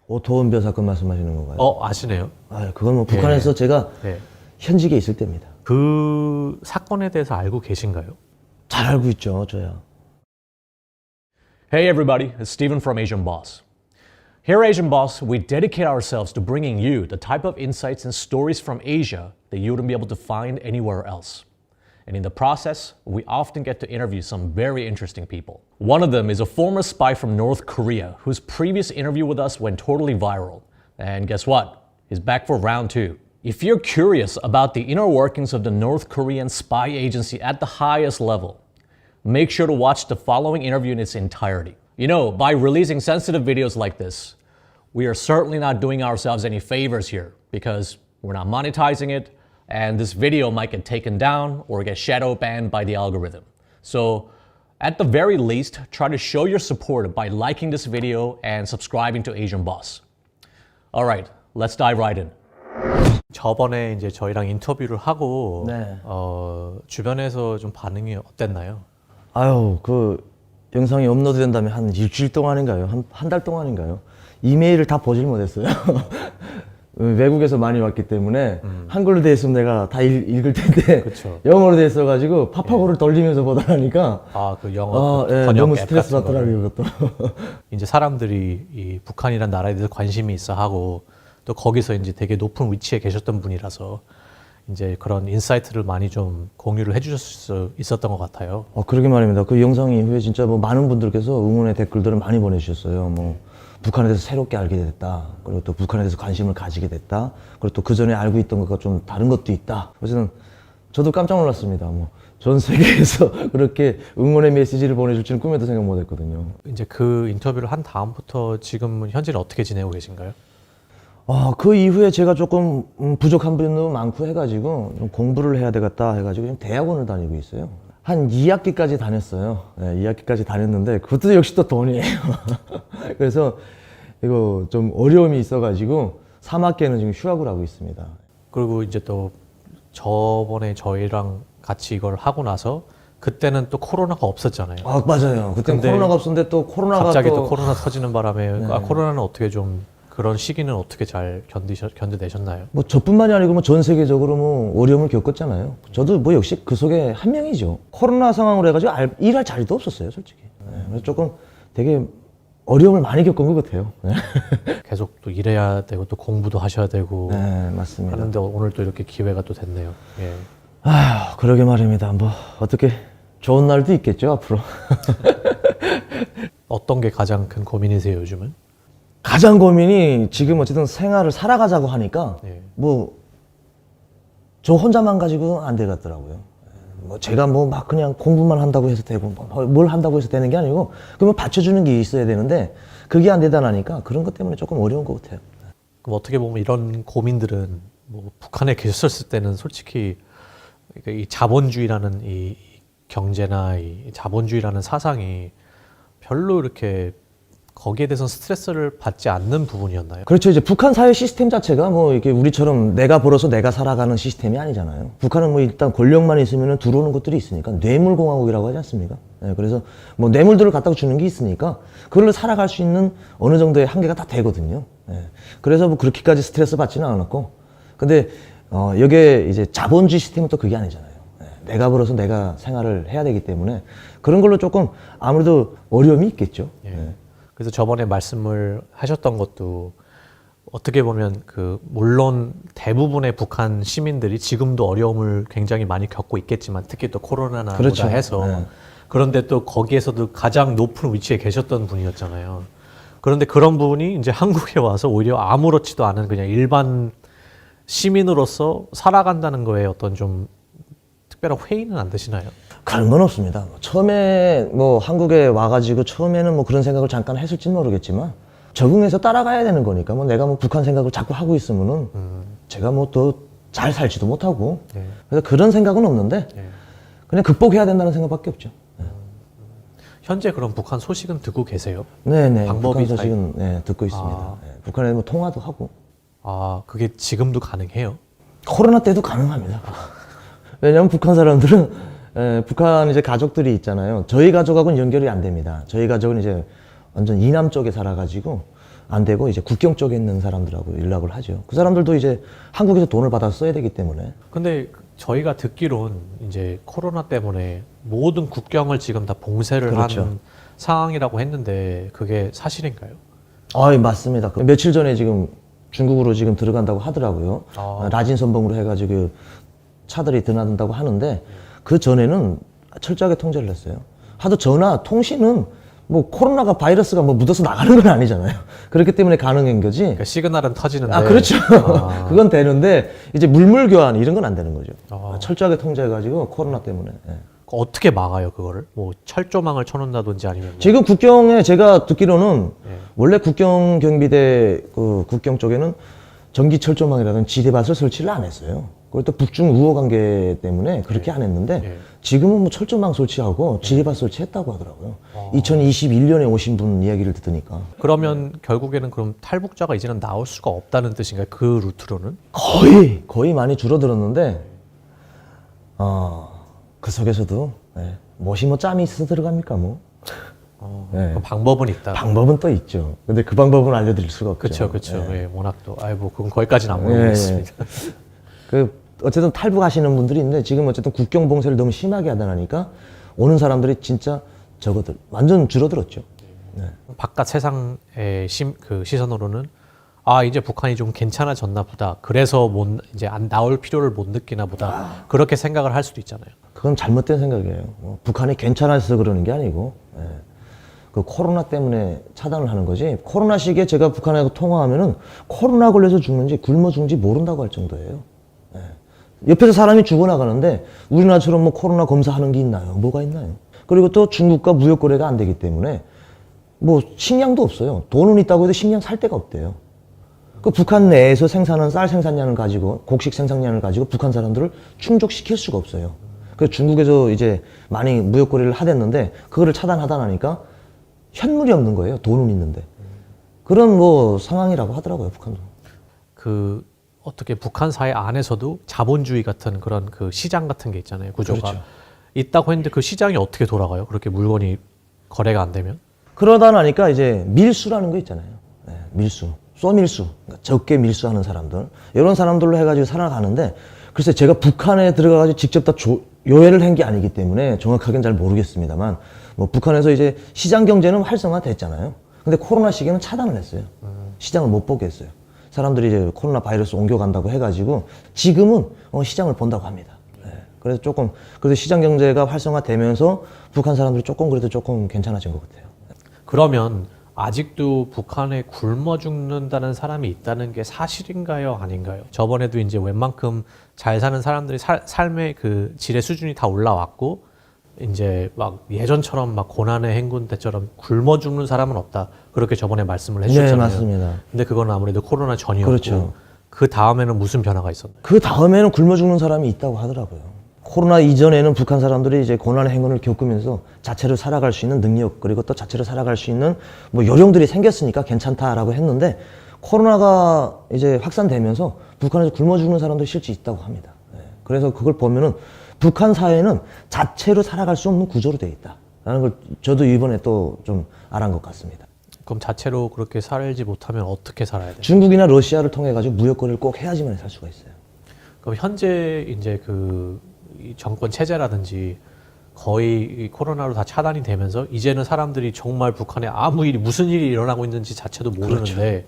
오토원벼 사건 말씀하시는 건가요? 아시네요. 아, 그건 뭐 북한에서 제가 네. 현직에 있을 때입니다. 그 사건에 대해서 알고 계신가요? 잘 알고 있죠, 저야. Hey everybody, it's Steven from Asian Boss. Here at Asian Boss, we dedicate ourselves to bringing you the type of insights and stories from Asia that you wouldn't be able to find anywhere else. And in the process, we often get to interview some very interesting people. One of them is a former spy from North Korea whose previous interview with us went totally viral. And guess what? He's back for round 2. If you're curious about the inner workings of the North Korean spy agency at the highest level, make sure to watch the following interview in its entirety. You know, by releasing sensitive videos like this, we are certainly not doing ourselves any favors here because we're not monetizing it, and this video might get taken down or get shadow banned by the algorithm. So, at the very least, try to show your support by liking this video and subscribing to Asian Boss. Alright, let's dive right in. 저번에 이제 저희랑 인터뷰를 하고 네. 주변에서 좀 반응이 어땠나요? 아유, 그 영상이 업로드 된 다음에 한 일주일 동안인가요? 한 달 동안인가요? 이메일을 다 보질 못했어요. 외국에서 많이 왔기 때문에 한글로 돼 있으면 내가 다 읽을 텐데 그쵸. 영어로 돼 있어가지고 파파고를 돌리면서 보다 하니까 그 영어 예, 번역 너무 앱 스트레스 같은 거를. 받더라고요, 그것도. 이제 사람들이 이 북한이란 나라에 대해서 관심이 있어 하고 또 거기서 이제 되게 높은 위치에 계셨던 분이라서 이제 그런 인사이트를 많이 좀 공유를 해주실 수 있었던 것 같아요. 그러게 말입니다. 그 영상 이후에 진짜 뭐 많은 분들께서 응원의 댓글들을 많이 보내주셨어요. 뭐 북한에 대해서 새롭게 알게 됐다. 그리고 또 북한에 대해서 관심을 가지게 됐다. 그리고 또 그 전에 알고 있던 것과 좀 다른 것도 있다. 그래서 저도 깜짝 놀랐습니다. 뭐 전 세계에서 그렇게 응원의 메시지를 보내줄 줄은 꿈에도 생각 못했거든요. 이제 그 인터뷰를 한 다음부터 지금 현재는 어떻게 지내고 계신가요? 그 이후에 제가 조금 부족한 부분도 많고 해가지고 좀 공부를 해야 되겠다 해가지고 지금 대학원을 다니고 있어요. 한 2학기까지 다녔어요. 네, 2학기까지 다녔는데 그것도 역시 또 돈이에요. 그래서 이거 좀 어려움이 있어가지고 3학기에는 지금 휴학을 하고 있습니다. 그리고 이제 또 저번에 저희랑 같이 이걸 하고 나서 그때는 또 코로나가 없었잖아요. 맞아요. 그때 근데 코로나가 없었는데 또 코로나가 갑자기 또 코로나 터지는 바람에 네. 코로나는 어떻게 좀 그런 시기는 어떻게 잘 견뎌내셨나요? 뭐 저뿐만이 아니고 뭐 전 세계적으로 뭐 어려움을 겪었잖아요. 저도 뭐 역시 그 속에 한 명이죠. 코로나 상황으로 해가지고 일할 자리도 없었어요, 솔직히. 네, 그래서 조금 되게 어려움을 많이 겪은 것 같아요. 네. 계속 또 일해야 되고 또 공부도 하셔야 되고 네, 맞습니다. 하는데 오늘 또 이렇게 기회가 또 됐네요. 예. 아휴, 그러게 말입니다. 뭐 어떻게 좋은 날도 있겠죠, 앞으로. 어떤 게 가장 큰 고민이세요, 요즘은? 가장 고민이 지금 어쨌든 생활을 살아가자고 하니까 예. 뭐 저 혼자만 가지고 안 되겠더라고요. 뭐 제가 뭐 막 그냥 공부만 한다고 해서 되고 뭘 한다고 해서 되는 게 아니고 그러면 받쳐주는 게 있어야 되는데 그게 안 되다 나니까 그런 것 때문에 조금 어려운 것 같아요. 그럼 어떻게 보면 이런 고민들은 뭐 북한에 계셨을 때는 솔직히 이 자본주의라는 이 경제나 이 자본주의라는 사상이 별로 이렇게 거기에 대해서 스트레스를 받지 않는 부분이었나요? 그렇죠. 이제 북한 사회 시스템 자체가 뭐 이렇게 우리처럼 내가 벌어서 내가 살아가는 시스템이 아니잖아요. 북한은 뭐 일단 권력만 있으면 들어오는 것들이 있으니까 뇌물공화국이라고 하지 않습니까? 네, 그래서 뭐 뇌물들을 갖다가 주는 게 있으니까 그걸로 살아갈 수 있는 어느 정도의 한계가 다 되거든요. 네, 그래서 뭐 그렇게까지 스트레스 받지는 않았고, 근데 여기에 이제 자본주의 시스템은 또 그게 아니잖아요. 네, 내가 벌어서 내가 생활을 해야 되기 때문에 그런 걸로 조금 아무래도 어려움이 있겠죠. 예. 네. 그래서 저번에 말씀을 하셨던 것도 어떻게 보면 물론 대부분의 북한 시민들이 지금도 어려움을 굉장히 많이 겪고 있겠지만 특히 또 코로나나 그렇죠. 보다 해서 네. 그런데 또 거기에서도 가장 높은 위치에 계셨던 분이었잖아요. 그런데 그런 분이 이제 한국에 와서 오히려 아무렇지도 않은 그냥 일반 시민으로서 살아간다는 거에 어떤 좀 특별한 회의는 안 되시나요? 그런 건 없습니다. 처음에 뭐 한국에 와가지고 처음에는 뭐 그런 생각을 잠깐 했을지는 모르겠지만 적응해서 따라가야 되는 거니까 뭐 내가 뭐 북한 생각을 자꾸 하고 있으면은 제가 뭐 또 잘 살지도 못하고 네. 그래서 그런 생각은 없는데 네. 그냥 극복해야 된다는 생각밖에 없죠. 현재 그럼 북한 소식은 듣고 계세요? 네네. 방법이 북한 소식은 네, 듣고 있습니다. 아. 네, 북한에 뭐 통화도 하고 그게 지금도 가능해요? 코로나 때도 가능합니다. 왜냐하면 북한 사람들은 북한 이제 가족들이 있잖아요. 저희 가족하고는 연결이 안 됩니다. 저희 가족은 이제 완전 이남 쪽에 살아가지고 안 되고 이제 국경 쪽에 있는 사람들하고 연락을 하죠. 그 사람들도 이제 한국에서 돈을 받아서 써야 되기 때문에. 근데 저희가 듣기론 이제 코로나 때문에 모든 국경을 지금 다 봉쇄를 그렇죠. 한 상황이라고 했는데 그게 사실인가요? 맞습니다. 며칠 전에 지금 중국으로 지금 들어간다고 하더라고요. 라진 선봉으로 해가지고 차들이 드나든다고 하는데 그 전에는 철저하게 통제를 했어요. 하도 전화, 통신은 뭐 코로나가 바이러스가 뭐 묻어서 나가는 건 아니잖아요. 그렇기 때문에 가능한 거지. 그러니까 시그널은 터지는데. 그렇죠. 그건 되는데 이제 물물 교환 이런 건 안 되는 거죠. 철저하게 통제해가지고 코로나 때문에. 예. 어떻게 막아요 그거를? 뭐 철조망을 쳐놓는다든지 아니면 뭐. 지금 국경에 제가 듣기로는 원래 국경 경비대 그 국경 쪽에는 전기 철조망이라든지 지대밭을 설치를 안 했어요. 그리고 또 북중 우호 관계 때문에 그렇게 안 했는데 지금은 뭐 철조망 설치하고 지대밭 설치했다고 하더라고요. 2021년에 오신 분 이야기를 듣으니까. 그러면 결국에는 그럼 탈북자가 이제는 나올 수가 없다는 뜻인가요? 그 루트로는? 거의 많이 줄어들었는데 그 속에서도 못이 뭐 짬이 있어서 들어갑니까 뭐. 그 방법은 있다. 방법은 또 있죠. 근데 그 방법은 알려드릴 수가 없죠. 그렇죠. 워낙 또 뭐 그건 거기까지는 안 모르겠습니다. 어쨌든 탈북하시는 분들이 있는데 지금 어쨌든 국경 봉쇄를 너무 심하게 하다 보니까 오는 사람들이 진짜 적어들 완전 줄어들었죠. 바깥 세상의 그 시선으로는 이제 북한이 좀 괜찮아졌나 보다. 그래서 이제 안 나올 필요를 못 느끼나 보다. 그렇게 생각을 할 수도 있잖아요. 그건 잘못된 생각이에요. 북한이 괜찮아서 그러는 게 아니고 그 코로나 때문에 차단을 하는 거지. 코로나 시기에 제가 북한하고 통화하면은 코로나 걸려서 죽는지 굶어 죽는지 모른다고 할 정도예요. 옆에서 사람이 죽어나가는데 우리나라처럼 뭐 코로나 검사하는 게 있나요? 뭐가 있나요? 그리고 또 중국과 무역 거래가 안 되기 때문에 뭐 식량도 없어요. 돈은 있다고 해도 식량 살 데가 없대요. 그 북한 내에서 생산한 쌀 생산량을 가지고 곡식 생산량을 가지고 북한 사람들을 충족시킬 수가 없어요. 그래서 중국에서 이제 많이 무역 거래를 하댔는데 그거를 차단하다 나니까 현물이 없는 거예요. 돈은 있는데. 그런 뭐 상황이라고 하더라고요, 북한도. 어떻게 북한 사회 안에서도 자본주의 같은 그런 그 시장 같은 게 있잖아요. 구조가 그렇죠. 있다고 했는데 그 시장이 어떻게 돌아가요? 그렇게 물건이 거래가 안 되면? 그러다 나니까 이제 밀수라는 거 있잖아요. 밀수. 쏘밀수. 그러니까 적게 밀수하는 사람들. 이런 사람들로 해가지고 살아가는데 글쎄 제가 북한에 들어가가지고 직접 다 요해를 한 게 아니기 때문에 정확하게는 잘 모르겠습니다만 뭐 북한에서 이제 시장 경제는 활성화됐잖아요. 근데 코로나 시기에는 차단을 했어요. 시장을 못 보게 했어요. 사람들이 이제 코로나 바이러스 옮겨간다고 해가지고 지금은 시장을 본다고 합니다. 그래서 그래도 시장 경제가 활성화되면서 북한 사람들이 그래도 조금 괜찮아진 것 같아요. 그러면 아직도 북한에 굶어 죽는다는 사람이 있다는 게 사실인가요? 아닌가요? 저번에도 이제 웬만큼 잘 사는 사람들이 삶의 그 질의 수준이 다 올라왔고 이제 막 예전처럼 막 고난의 행군 때처럼 굶어 죽는 사람은 없다. 그렇게 저번에 말씀을 해주셨잖아요. 네, 맞습니다. 근데 그건 아무래도 코로나 전이었고 그렇죠. 그 다음에는 무슨 변화가 있었나요? 그 다음에는 굶어 죽는 사람이 있다고 하더라고요. 코로나 이전에는 북한 사람들이 이제 고난의 행군을 겪으면서 자체로 살아갈 수 있는 능력 그리고 또 자체로 살아갈 수 있는 뭐 요령들이 생겼으니까 괜찮다라고 했는데 코로나가 이제 확산되면서 북한에서 굶어 죽는 사람들이 실제 있다고 합니다. 그래서 그걸 보면은 북한 사회는 자체로 살아갈 수 없는 구조로 되어 있다라는 걸 저도 이번에 또 좀 알은 것 같습니다. 그럼 자체로 그렇게 살지 못하면 어떻게 살아야 돼요? 중국이나 러시아를 통해 가지고 무역 거래를 꼭 해야지만 살 수가 있어요. 그럼 현재 이제 이 정권 체제라든지 거의 이 코로나로 다 차단이 되면서 이제는 사람들이 정말 북한에 무슨 일이 일어나고 있는지 자체도 모르는데 그렇죠.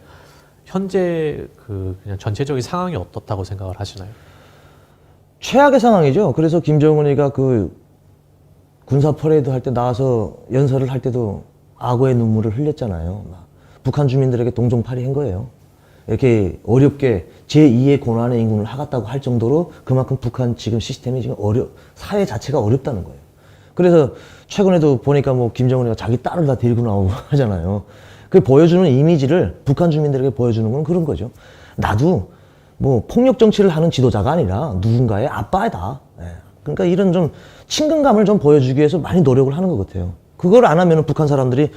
현재 그냥 전체적인 상황이 어떻다고 생각을 하시나요? 최악의 상황이죠. 그래서 김정은이가 그 군사 퍼레이드 할 때 나와서 연설을 할 때도 악어의 눈물을 흘렸잖아요. 북한 주민들에게 동정파리 한 거예요. 이렇게 어렵게 제2의 고난의 인군을 하겠다고 할 정도로 그만큼 북한 지금 시스템이 지금 사회 자체가 어렵다는 거예요. 그래서 최근에도 보니까 뭐 김정은이가 자기 딸을 다 데리고 나오고 하잖아요. 그 보여주는 이미지를 북한 주민들에게 보여주는 건 그런 거죠. 나도 뭐 폭력 정치를 하는 지도자가 아니라 누군가의 아빠다. 그러니까 이런 좀 친근감을 좀 보여주기 위해서 많이 노력을 하는 것 같아요. 그걸 안 하면은 북한 사람들이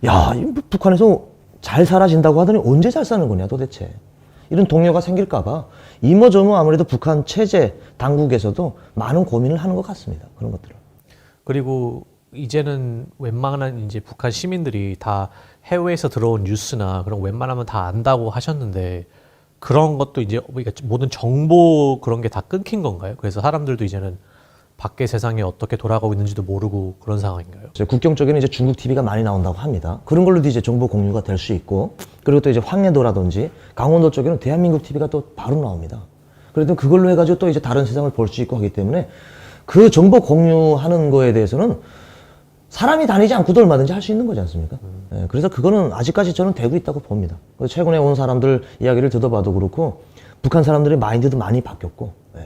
야, 북한에서 잘 살아진다고 하더니 언제 잘 사는 거냐 도대체. 이런 동요가 생길까봐 이모저모 아무래도 북한 체제 당국에서도 많은 고민을 하는 것 같습니다. 그런 것들을. 그리고 이제는 웬만한 이제 북한 시민들이 다 해외에서 들어온 뉴스나 그런 웬만하면 다 안다고 하셨는데 그런 것도 이제 그러니까 모든 정보 그런 게 다 끊긴 건가요? 그래서 사람들도 이제는 밖의 세상에 어떻게 돌아가고 있는지도 모르고 그런 상황인가요? 이제 국경 쪽에는 이제 중국 TV가 많이 나온다고 합니다. 그런 걸로도 이제 정보 공유가 될 수 있고, 그리고 또 이제 황해도라든지 강원도 쪽에는 대한민국 TV가 또 바로 나옵니다. 그래도 그걸로 해가지고 또 이제 다른 세상을 볼 수 있고 하기 때문에 그 정보 공유하는 거에 대해서는 사람이 다니지 않고도 얼마든지 할 수 있는 거지 않습니까? 예, 그래서 그거는 아직까지 저는 되고 있다고 봅니다. 그래서 최근에 온 사람들 이야기를 들어봐도 그렇고 북한 사람들의 마인드도 많이 바뀌었고, 예.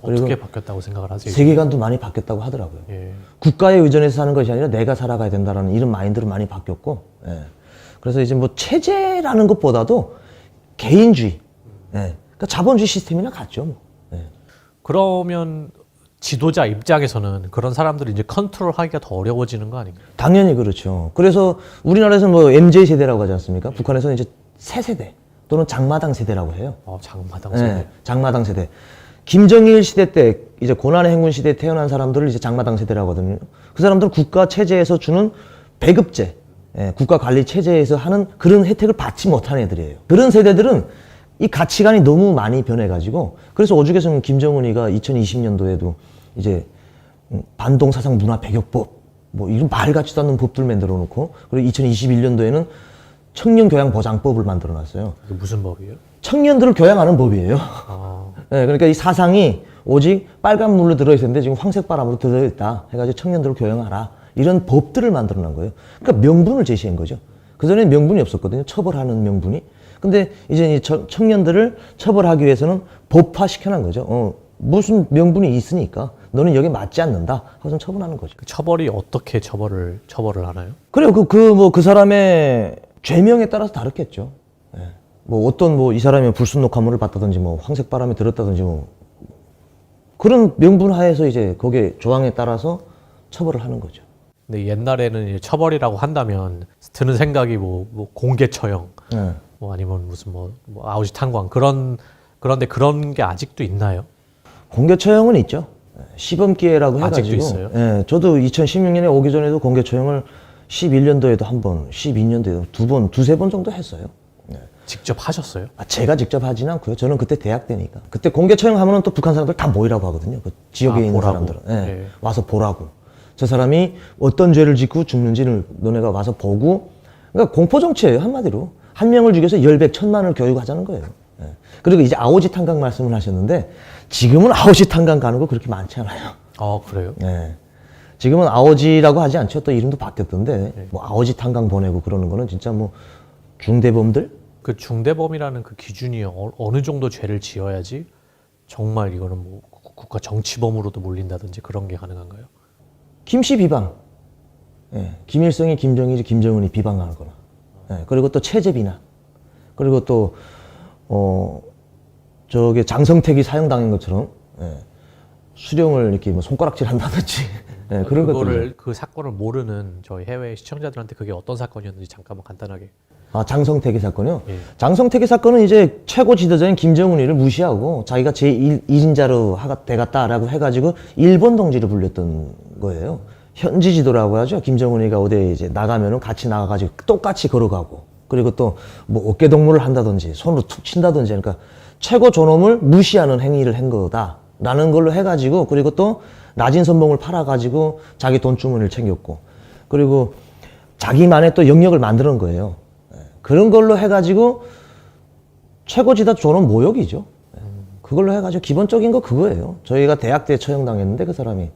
그리고 어떻게 바뀌었다고 생각을 하세요? 세계관도 많이 바뀌었다고 하더라고요. 예. 국가에 의존해서 사는 것이 아니라 내가 살아가야 된다는 이런 마인드로 많이 바뀌었고, 예. 그래서 이제 뭐 체제라는 것보다도 개인주의, 예. 그러니까 자본주의 시스템이나 같죠. 뭐. 예. 그러면 지도자 입장에서는 그런 사람들을 이제 컨트롤하기가 더 어려워지는 거 아닌가요? 당연히 그렇죠. 그래서 우리나라에서는 뭐 MZ 세대라고 하지 않습니까? 북한에서는 이제 새 세대 또는 장마당 세대라고 해요. 장마당 세대. 네, 장마당 세대. 김정일 시대 때 이제 고난의 행군 시대에 태어난 사람들을 이제 장마당 세대라고 하거든요. 그 사람들은 국가 체제에서 주는 배급제, 예, 국가 관리 체제에서 하는 그런 혜택을 받지 못한 애들이에요. 그런 세대들은 이 가치관이 너무 많이 변해가지고, 그래서 오죽해서는 김정은이가 2020년도에도 이제 반동사상 문화 배격법, 뭐 이런 말 같지도 않는 법들 만들어 놓고, 그리고 2021년도에는 청년 교양 보장법을 만들어 놨어요. 그게 무슨 법이에요? 청년들을 교양하는 법이에요. 아, 네, 그러니까 이 사상이 오직 빨간 물로 들어있었는데 지금 황색 바람으로 들어있다 해가지고 청년들을 교양하라, 이런 법들을 만들어 놓은 거예요. 그러니까 명분을 제시한 거죠. 그전에는 명분이 없었거든요. 처벌하는 명분이. 근데 이제 이 청년들을 처벌하기 위해서는 법화 시켜놓은 거죠. 무슨 명분이 있으니까 너는 여기 맞지 않는다 하고서 처벌하는 거죠. 그 처벌이 어떻게 처벌을 하나요? 그래요. 그 사람의 죄명에 따라서 다르겠죠. 예. 뭐 어떤 뭐 이 사람이 불순 녹화물을 봤다든지 뭐 황색 바람이 들었다든지 뭐 그런 명분 하에서 이제 거기에 조항에 따라서 처벌을 하는 거죠. 근데 옛날에는 이제 처벌이라고 한다면 드는 생각이 뭐 공개 처형, 예. 뭐 아니면 무슨 뭐 아우지 탄광 그런데 그런 게 아직도 있나요? 공개 처형은 있죠. 시범 기회라고 해가지고. 아직도 있어요? 예, 저도 2016년에 오기 전에도 공개 처형을 11년도에도 한 번, 12년도에도 두 번, 두세 번 정도 했어요. 예. 직접 하셨어요? 제가 직접 하진 않고요. 저는 그때 대학 때니까. 그때 공개 처형하면은 또 북한 사람들 다 모이라고 하거든요. 그 지역에 있는 보라고. 사람들은. 예. 예. 와서 보라고. 저 사람이 어떤 죄를 짓고 죽는지를 너네가 와서 보고. 그러니까 공포정치예요, 한마디로. 한 명을 죽여서 열백 천만을 교육하자는 거예요. 예. 그리고 이제 아오지 탄광 말씀을 하셨는데 지금은 아오지 탄광 가는 거 그렇게 많지 않아요. 아, 그래요? 예. 지금은 아오지라고 하지 않죠. 또 이름도 바뀌었던데 뭐 아오지 탄광 보내고 그러는 거는 진짜 뭐 중대범들? 그 중대범이라는 그 기준이 어느 정도 죄를 지어야지 정말 이거는 뭐 국가 정치범으로도 몰린다든지 그런 게 가능한가요? 김씨 비방. 예. 김일성이 김정일이 김정은이 비방하는 거나. 예. 그리고 또 체제 비난. 그리고 또 저게 장성택이 사형당한 것처럼 예. 수령을 이렇게 뭐 손가락질 한다든지 예. 그런 것들. 그 사건을 모르는 저희 해외 시청자들한테 그게 어떤 사건이었는지 잠깐만 간단하게. 장성택의 사건이요? 예. 장성택의 사건은 이제 최고 지도자인 김정은이를 무시하고 자기가 제1인자로 돼갔다라고 해가지고 일본 동지를 불렸던 거예요. 현지 지도라고 하죠. 김정은이가 어디에 이제 나가면은 같이 나가가지고 똑같이 걸어가고, 그리고 또 뭐 어깨 동무를 한다든지 손으로 툭 친다든지, 그러니까 최고 존엄을 무시하는 행위를 한 거다라는 걸로 해가지고, 그리고 또 낮은 선봉을 팔아가지고 자기 돈주머니를 챙겼고, 그리고 자기만의 또 영역을 만드는 거예요. 그런 걸로 해가지고 최고 지도자 존엄 모욕이죠. 그걸로 해가지고 기본적인 거 그거예요. 저희가 대학 때 처형당했는데 그 사람이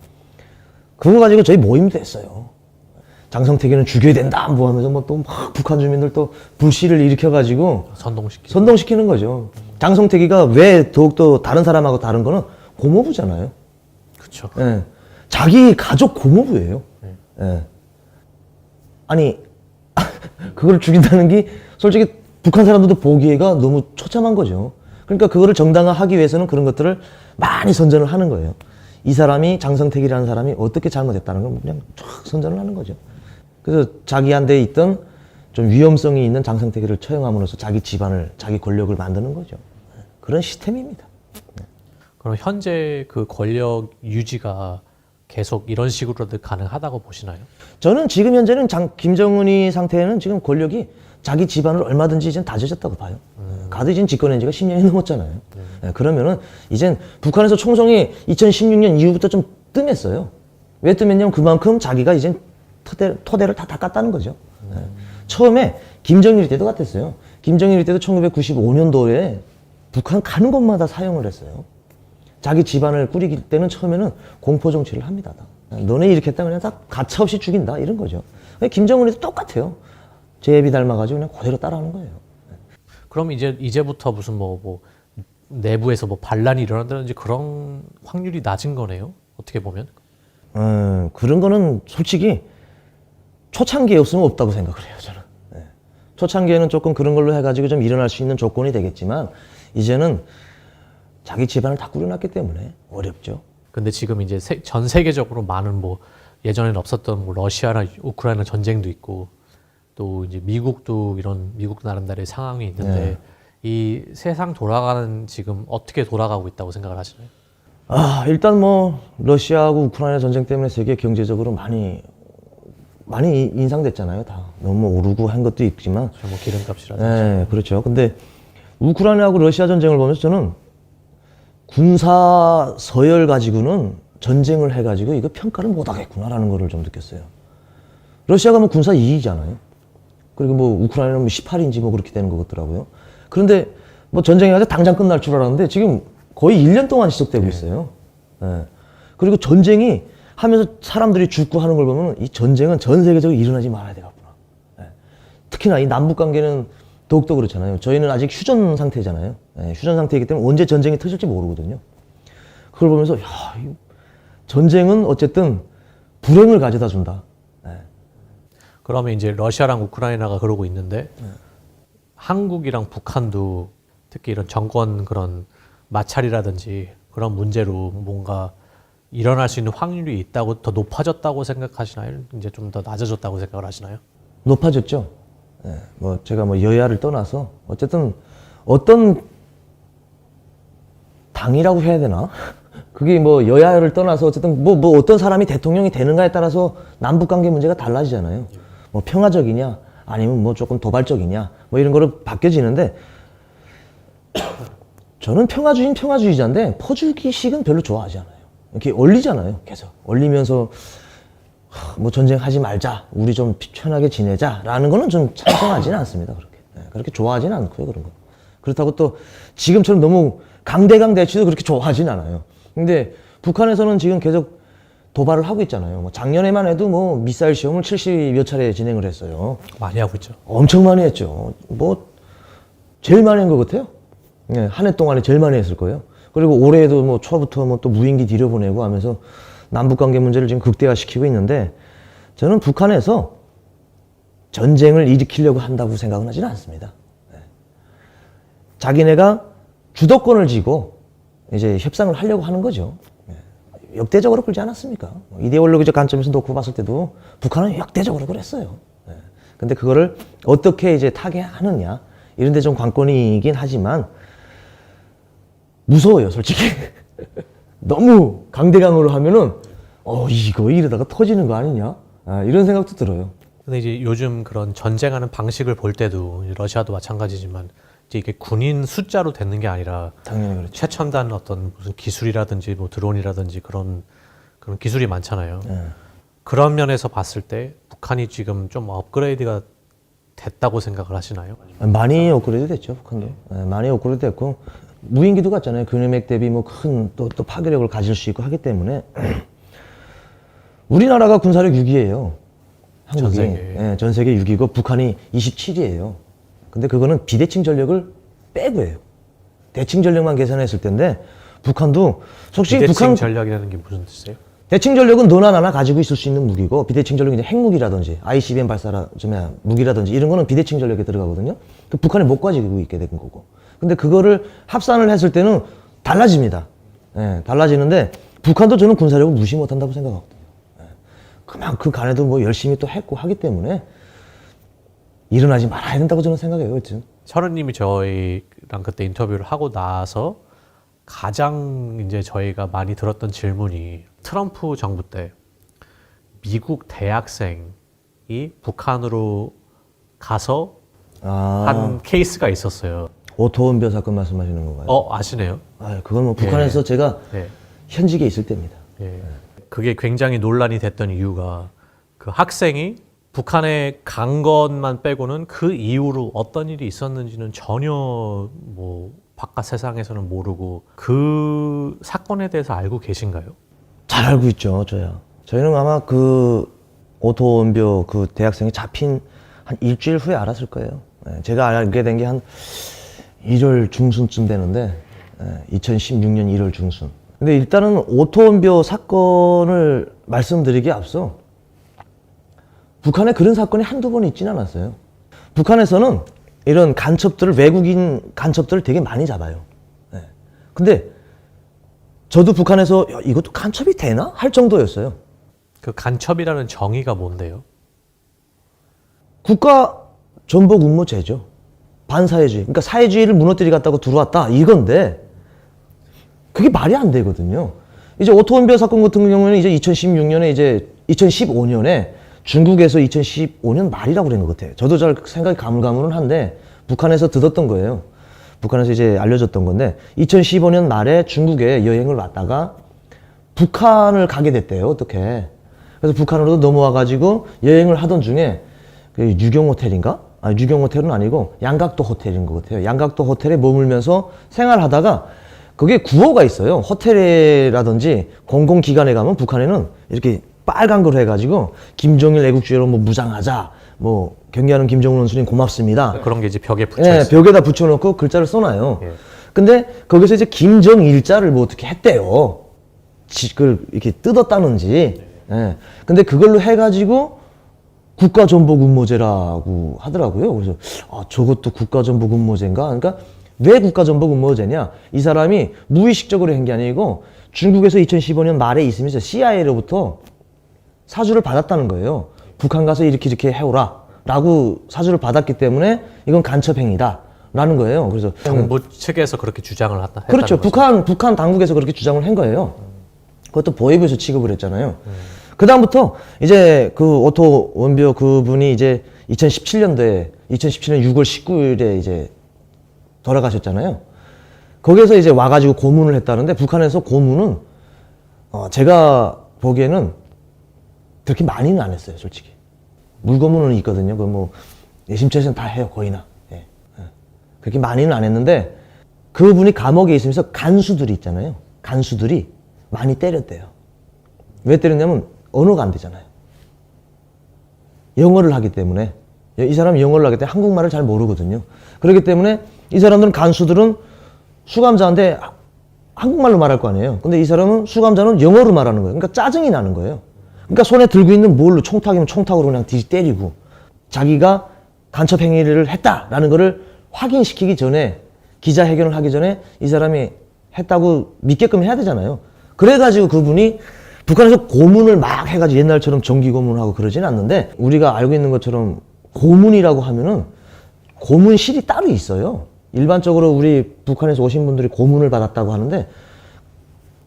그거 가지고 저희 모임도 했어요. 장성택이는 죽여야 된다 뭐 하면서 뭐 또 막 북한 주민들 또 불씨를 일으켜가지고 선동시키는 거죠. 장성택이가 왜 더욱더 다른 사람하고 다른 거는 고모부잖아요. 그렇죠. 예. 자기 가족 고모부예요. 예. 아니 그걸 죽인다는 게 솔직히 북한 사람들도 보기에가 너무 처참한 거죠. 그러니까 그거를 정당화하기 위해서는 그런 것들을 많이 선전을 하는 거예요. 이 사람이 장성택이라는 사람이 어떻게 잘못했다는 걸 그냥 쫙 선전을 하는 거죠. 그래서 자기한테 있던 좀 위험성이 있는 장성택이를 처형함으로써 자기 집안을, 자기 권력을 만드는 거죠. 그런 시스템입니다. 그럼 현재 그 권력 유지가 계속 이런 식으로도 가능하다고 보시나요? 저는 지금 현재는 김정은이 상태에는 지금 권력이 자기 집안을 얼마든지 이제 다져졌다고 봐요. 가도 이제 집권한 지가 10년이 넘었잖아요. 그러면은 이젠 북한에서 총성이 2016년 이후부터 좀 뜸했어요. 왜 뜸했냐면 그만큼 자기가 이제 토대를 다 닦았다는 거죠. 처음에 김정일 때도 같았어요. 김정일 때도 1995년도에 북한 가는 곳마다 사용을 했어요. 자기 집안을 꾸리기 때는 처음에는 공포 정치를 합니다. 너네 이렇게 했다 그냥 다 가차없이 죽인다 이런 거죠. 김정은이도 똑같아요. 제비 닮아가지고 그냥 그대로 따라하는 거예요. 그럼 이제부터 무슨 뭐 내부에서 뭐 반란이 일어난다든지 그런 확률이 낮은 거네요. 어떻게 보면. 그런 거는 솔직히 초창기였으면 없다고 생각을 해요, 저는. 초창기에는 조금 그런 걸로 해가지고 좀 일어날 수 있는 조건이 되겠지만, 이제는 자기 집안을 다 꾸려놨기 때문에 어렵죠. 근데 지금 이제 전 세계적으로 많은 뭐 예전에는 없었던 뭐 러시아나 우크라이나 전쟁도 있고 또 이제 미국도 이런 미국 나름대로의 상황이 있는데 이 세상 돌아가는 지금 어떻게 돌아가고 있다고 생각을 하시나요? 일단 뭐 러시아하고 우크라이나 전쟁 때문에 세계 경제적으로 많이 인상됐잖아요. 다 너무 오르고 한 것도 있지만, 뭐 기름값이라든지. 네, 그렇죠. 근데 우크라이나하고 러시아 전쟁을 보면서 저는 군사 서열 가지고는 전쟁을 해가지고 이거 평가를 못 하겠구나라는 거를 좀 느꼈어요. 러시아가 뭐 군사 2위잖아요. 그리고 뭐 우크라이나는 뭐 18인지 뭐 그렇게 되는 것 같더라고요. 그런데 뭐 전쟁이 아주 당장 끝날 줄 알았는데 지금 거의 1년 동안 지속되고 있어요. 네. 그리고 전쟁이 하면서 사람들이 죽고 하는 걸 보면 이 전쟁은 전 세계적으로 일어나지 말아야 되겠구나. 네. 특히나 이 남북 관계는 더욱더 그렇잖아요. 저희는 아직 휴전 상태잖아요. 네, 휴전 상태이기 때문에 언제 전쟁이 터질지 모르거든요. 그걸 보면서 이 전쟁은 어쨌든 불행을 가져다 준다. 네. 그러면 이제 러시아랑 우크라이나가 그러고 있는데 한국이랑 북한도 특히 이런 정권 그런 마찰이라든지 그런 문제로 뭔가 일어날 수 있는 확률이 있다고 더 높아졌다고 생각하시나요? 이제 좀 더 낮아졌다고 생각을 하시나요? 높아졌죠. 네, 뭐 제가 뭐 여야를 떠나서 어쨌든 어떤 당이라고 해야 되나? 그게 뭐 여야를 떠나서 어쨌든 뭐 어떤 사람이 대통령이 되는가에 따라서 남북 관계 문제가 달라지잖아요. 뭐 평화적이냐 아니면 뭐 조금 도발적이냐 뭐 이런 거로 바뀌어지는데 저는 평화주의자인데 퍼주기식은 별로 좋아하지 않아요. 이렇게 얼리잖아요. 계속 얼리면서 뭐 전쟁하지 말자, 우리 좀 편하게 지내자라는 거는 좀 찬성하지는 않습니다. 그렇게 좋아하지는 않고요, 그런 거. 그렇다고 또 지금처럼 너무 강대강 대치도 그렇게 좋아하진 않아요. 근데 북한에서는 지금 계속 도발을 하고 있잖아요. 뭐 작년에만 해도 뭐 미사일 시험을 70여 차례 진행을 했어요. 많이 하고 있죠. 엄청 많이 했죠. 뭐 제일 많이 한 것 같아요. 네, 한 해 동안에 제일 많이 했을 거예요. 그리고 올해에도 뭐 초부터 뭐 또 무인기 들여보내고 하면서 남북 관계 문제를 지금 극대화시키고 있는데 저는 북한에서 전쟁을 일으키려고 한다고 생각은 하지는 않습니다. 네. 자기네가 주도권을 쥐고 이제 협상을 하려고 하는 거죠. 네. 역대적으로 그러지 않았습니까? 이데올로기적 관점에서 놓고 봤을 때도 북한은 역대적으로 그랬어요. 네. 근데 그거를 어떻게 이제 타개하느냐 이런 데 좀 관건이긴 하지만 무서워요, 솔직히. 너무 강대강으로 하면은 이거 이러다가 터지는 거 아니냐? 이런 생각도 들어요. 근데 이제 요즘 그런 전쟁하는 방식을 볼 때도 러시아도 마찬가지지만 이제 이게 군인 숫자로 되는 게 아니라 당연히 그렇죠. 최첨단 어떤 무슨 기술이라든지 뭐 드론이라든지 그런 기술이 많잖아요. 그런 면에서 봤을 때 북한이 지금 좀 업그레이드가 됐다고 생각을 하시나요? 많이 업그레이드 됐죠, 북한도. 많이 업그레이드 됐고 무인기도 갔잖아요. 근위맥 대비 뭐 큰 또 파괴력을 가질 수 있고 하기 때문에 우리나라가 군사력 6위예요. 한국이. 전 세계 6위고 북한이 27위예요. 근데 그거는 비대칭 전력을 빼고예요. 대칭 전력만 계산했을 텐데 북한도 솔직히 비대칭 전략이라는 게 무슨 뜻이에요? 대칭 전력은 너나 나나 가지고 있을 수 있는 무기고 비대칭 전력은 이제 핵무기라든지 ICBM 무기라든지 이런 거는 비대칭 전력에 들어가거든요. 북한이 못 가지고 있게 된 거고. 근데 그거를 합산을 했을 때는 달라집니다. 달라지는데 북한도 저는 군사력을 무시 못한다고 생각하거든요. 그 간에도 뭐 열심히 또 했고 하기 때문에 일어나지 말아야 된다고 저는 생각해요. 철은님이 저희랑 그때 인터뷰를 하고 나서 가장 이제 저희가 많이 들었던 질문이 트럼프 정부 때 미국 대학생이 북한으로 가서 한 케이스가 있었어요. 오토원벼 사건 말씀하시는 건가요? 아시네요? 그건 뭐 북한에서 제가 네. 현직에 있을 때입니다. 예. 그게 굉장히 논란이 됐던 이유가 그 학생이 북한에 간 것만 빼고는 그 이후로 어떤 일이 있었는지는 전혀 뭐 바깥 세상에서는 모르고 그 사건에 대해서 알고 계신가요? 잘 알고 있죠, 저야. 저희는 아마 그 오토원벼 그 대학생이 잡힌 한 일주일 후에 알았을 거예요. 제가 알게 된 게 한 1월 중순쯤 되는데 2016년 1월 중순. 근데 일단은 오토원벼 사건을 말씀드리기에 앞서 북한에 그런 사건이 한두 번 있지는 않았어요. 북한에서는 이런 간첩들을, 외국인 간첩들을 되게 많이 잡아요. 근데 저도 북한에서 이것도 간첩이 되나? 할 정도였어요. 그 간첩이라는 정의가 뭔데요? 국가전복음모제죠. 반사회주의. 그러니까 사회주의를 무너뜨리겠다고 들어왔다. 이건데 그게 말이 안 되거든요. 이제 오토원벼 사건 같은 경우에는 이제 2016년에 이제 2015년에 중국에서 2015년 말이라고 그런 것 같아요. 저도 잘 생각이 가물가물은 한데 북한에서 듣었던 거예요. 북한에서 이제 알려졌던 건데 2015년 말에 중국에 여행을 왔다가 북한을 가게 됐대요. 어떻게? 그래서 북한으로 넘어와가지고 여행을 하던 중에 그 유경 호텔인가? 유경 호텔은 아니고 양각도 호텔인 것 같아요. 양각도 호텔에 머물면서 생활하다가 그게 구호가 있어요. 호텔이라든지 공공기관에 가면 북한에는 이렇게 빨간 걸 해가지고 김정일 애국주의로 뭐 무장하자, 뭐 경계하는 김정은 원수님 고맙습니다. 그런 게 이제 벽에 붙여 있어요. 벽에다 붙여놓고 글자를 써놔요. 예. 근데 거기서 이제 김정일자를 뭐 어떻게 했대요. 그걸 이렇게 뜯었다는지. 근데 그걸로 해가지고 국가전복음모제라고 하더라고요. 그래서 저것도 국가전복음모제인가? 그러니까 왜 국가전복음모제냐? 이 사람이 무의식적으로 한 게 아니고 중국에서 2015년 말에 있으면서 CIA로부터 사주를 받았다는 거예요. 북한 가서 이렇게 해오라 라고 사주를 받았기 때문에 이건 간첩행위다 라는 거예요. 그래서 정부 측에서 그렇게 주장을 했다는 그렇죠. 거죠. 북한 당국에서 그렇게 주장을 한 거예요. 그것도 보위부에서 취급을 했잖아요. 그 다음부터 이제 그 오토원벼 그분이 이제 2017년 6월 19일에 이제 돌아가셨잖아요. 거기에서 이제 와가지고 고문을 했다는데 북한에서 고문은 제가 보기에는 그렇게 많이는 안 했어요, 솔직히. 물고문은 있거든요. 그 뭐 내심처에서는 다 해요, 거의나. 그렇게 많이는 안 했는데 그분이 감옥에 있으면서 간수들이 있잖아요. 간수들이 많이 때렸대요. 왜 때렸냐면 언어가 안 되잖아요. 영어를 하기 때문에. 이 사람이 영어를 하기 때문에 한국말을 잘 모르거든요. 그렇기 때문에 이 사람들은 간수들은 수감자한테 한국말로 말할 거 아니에요. 근데 이 사람은 수감자는 영어로 말하는 거예요. 그러니까 짜증이 나는 거예요. 그러니까 손에 들고 있는 뭘로 총탁이면 총탁으로 그냥 때리고 자기가 간첩 행위를 했다라는 거를 확인시키기 전에 기자회견을 하기 전에 이 사람이 했다고 믿게끔 해야 되잖아요. 그래가지고 그분이 북한에서 고문을 막 해가지고 옛날처럼 정기 고문하고 그러진 않는데 우리가 알고 있는 것처럼 고문이라고 하면은 고문실이 따로 있어요. 일반적으로 우리 북한에서 오신 분들이 고문을 받았다고 하는데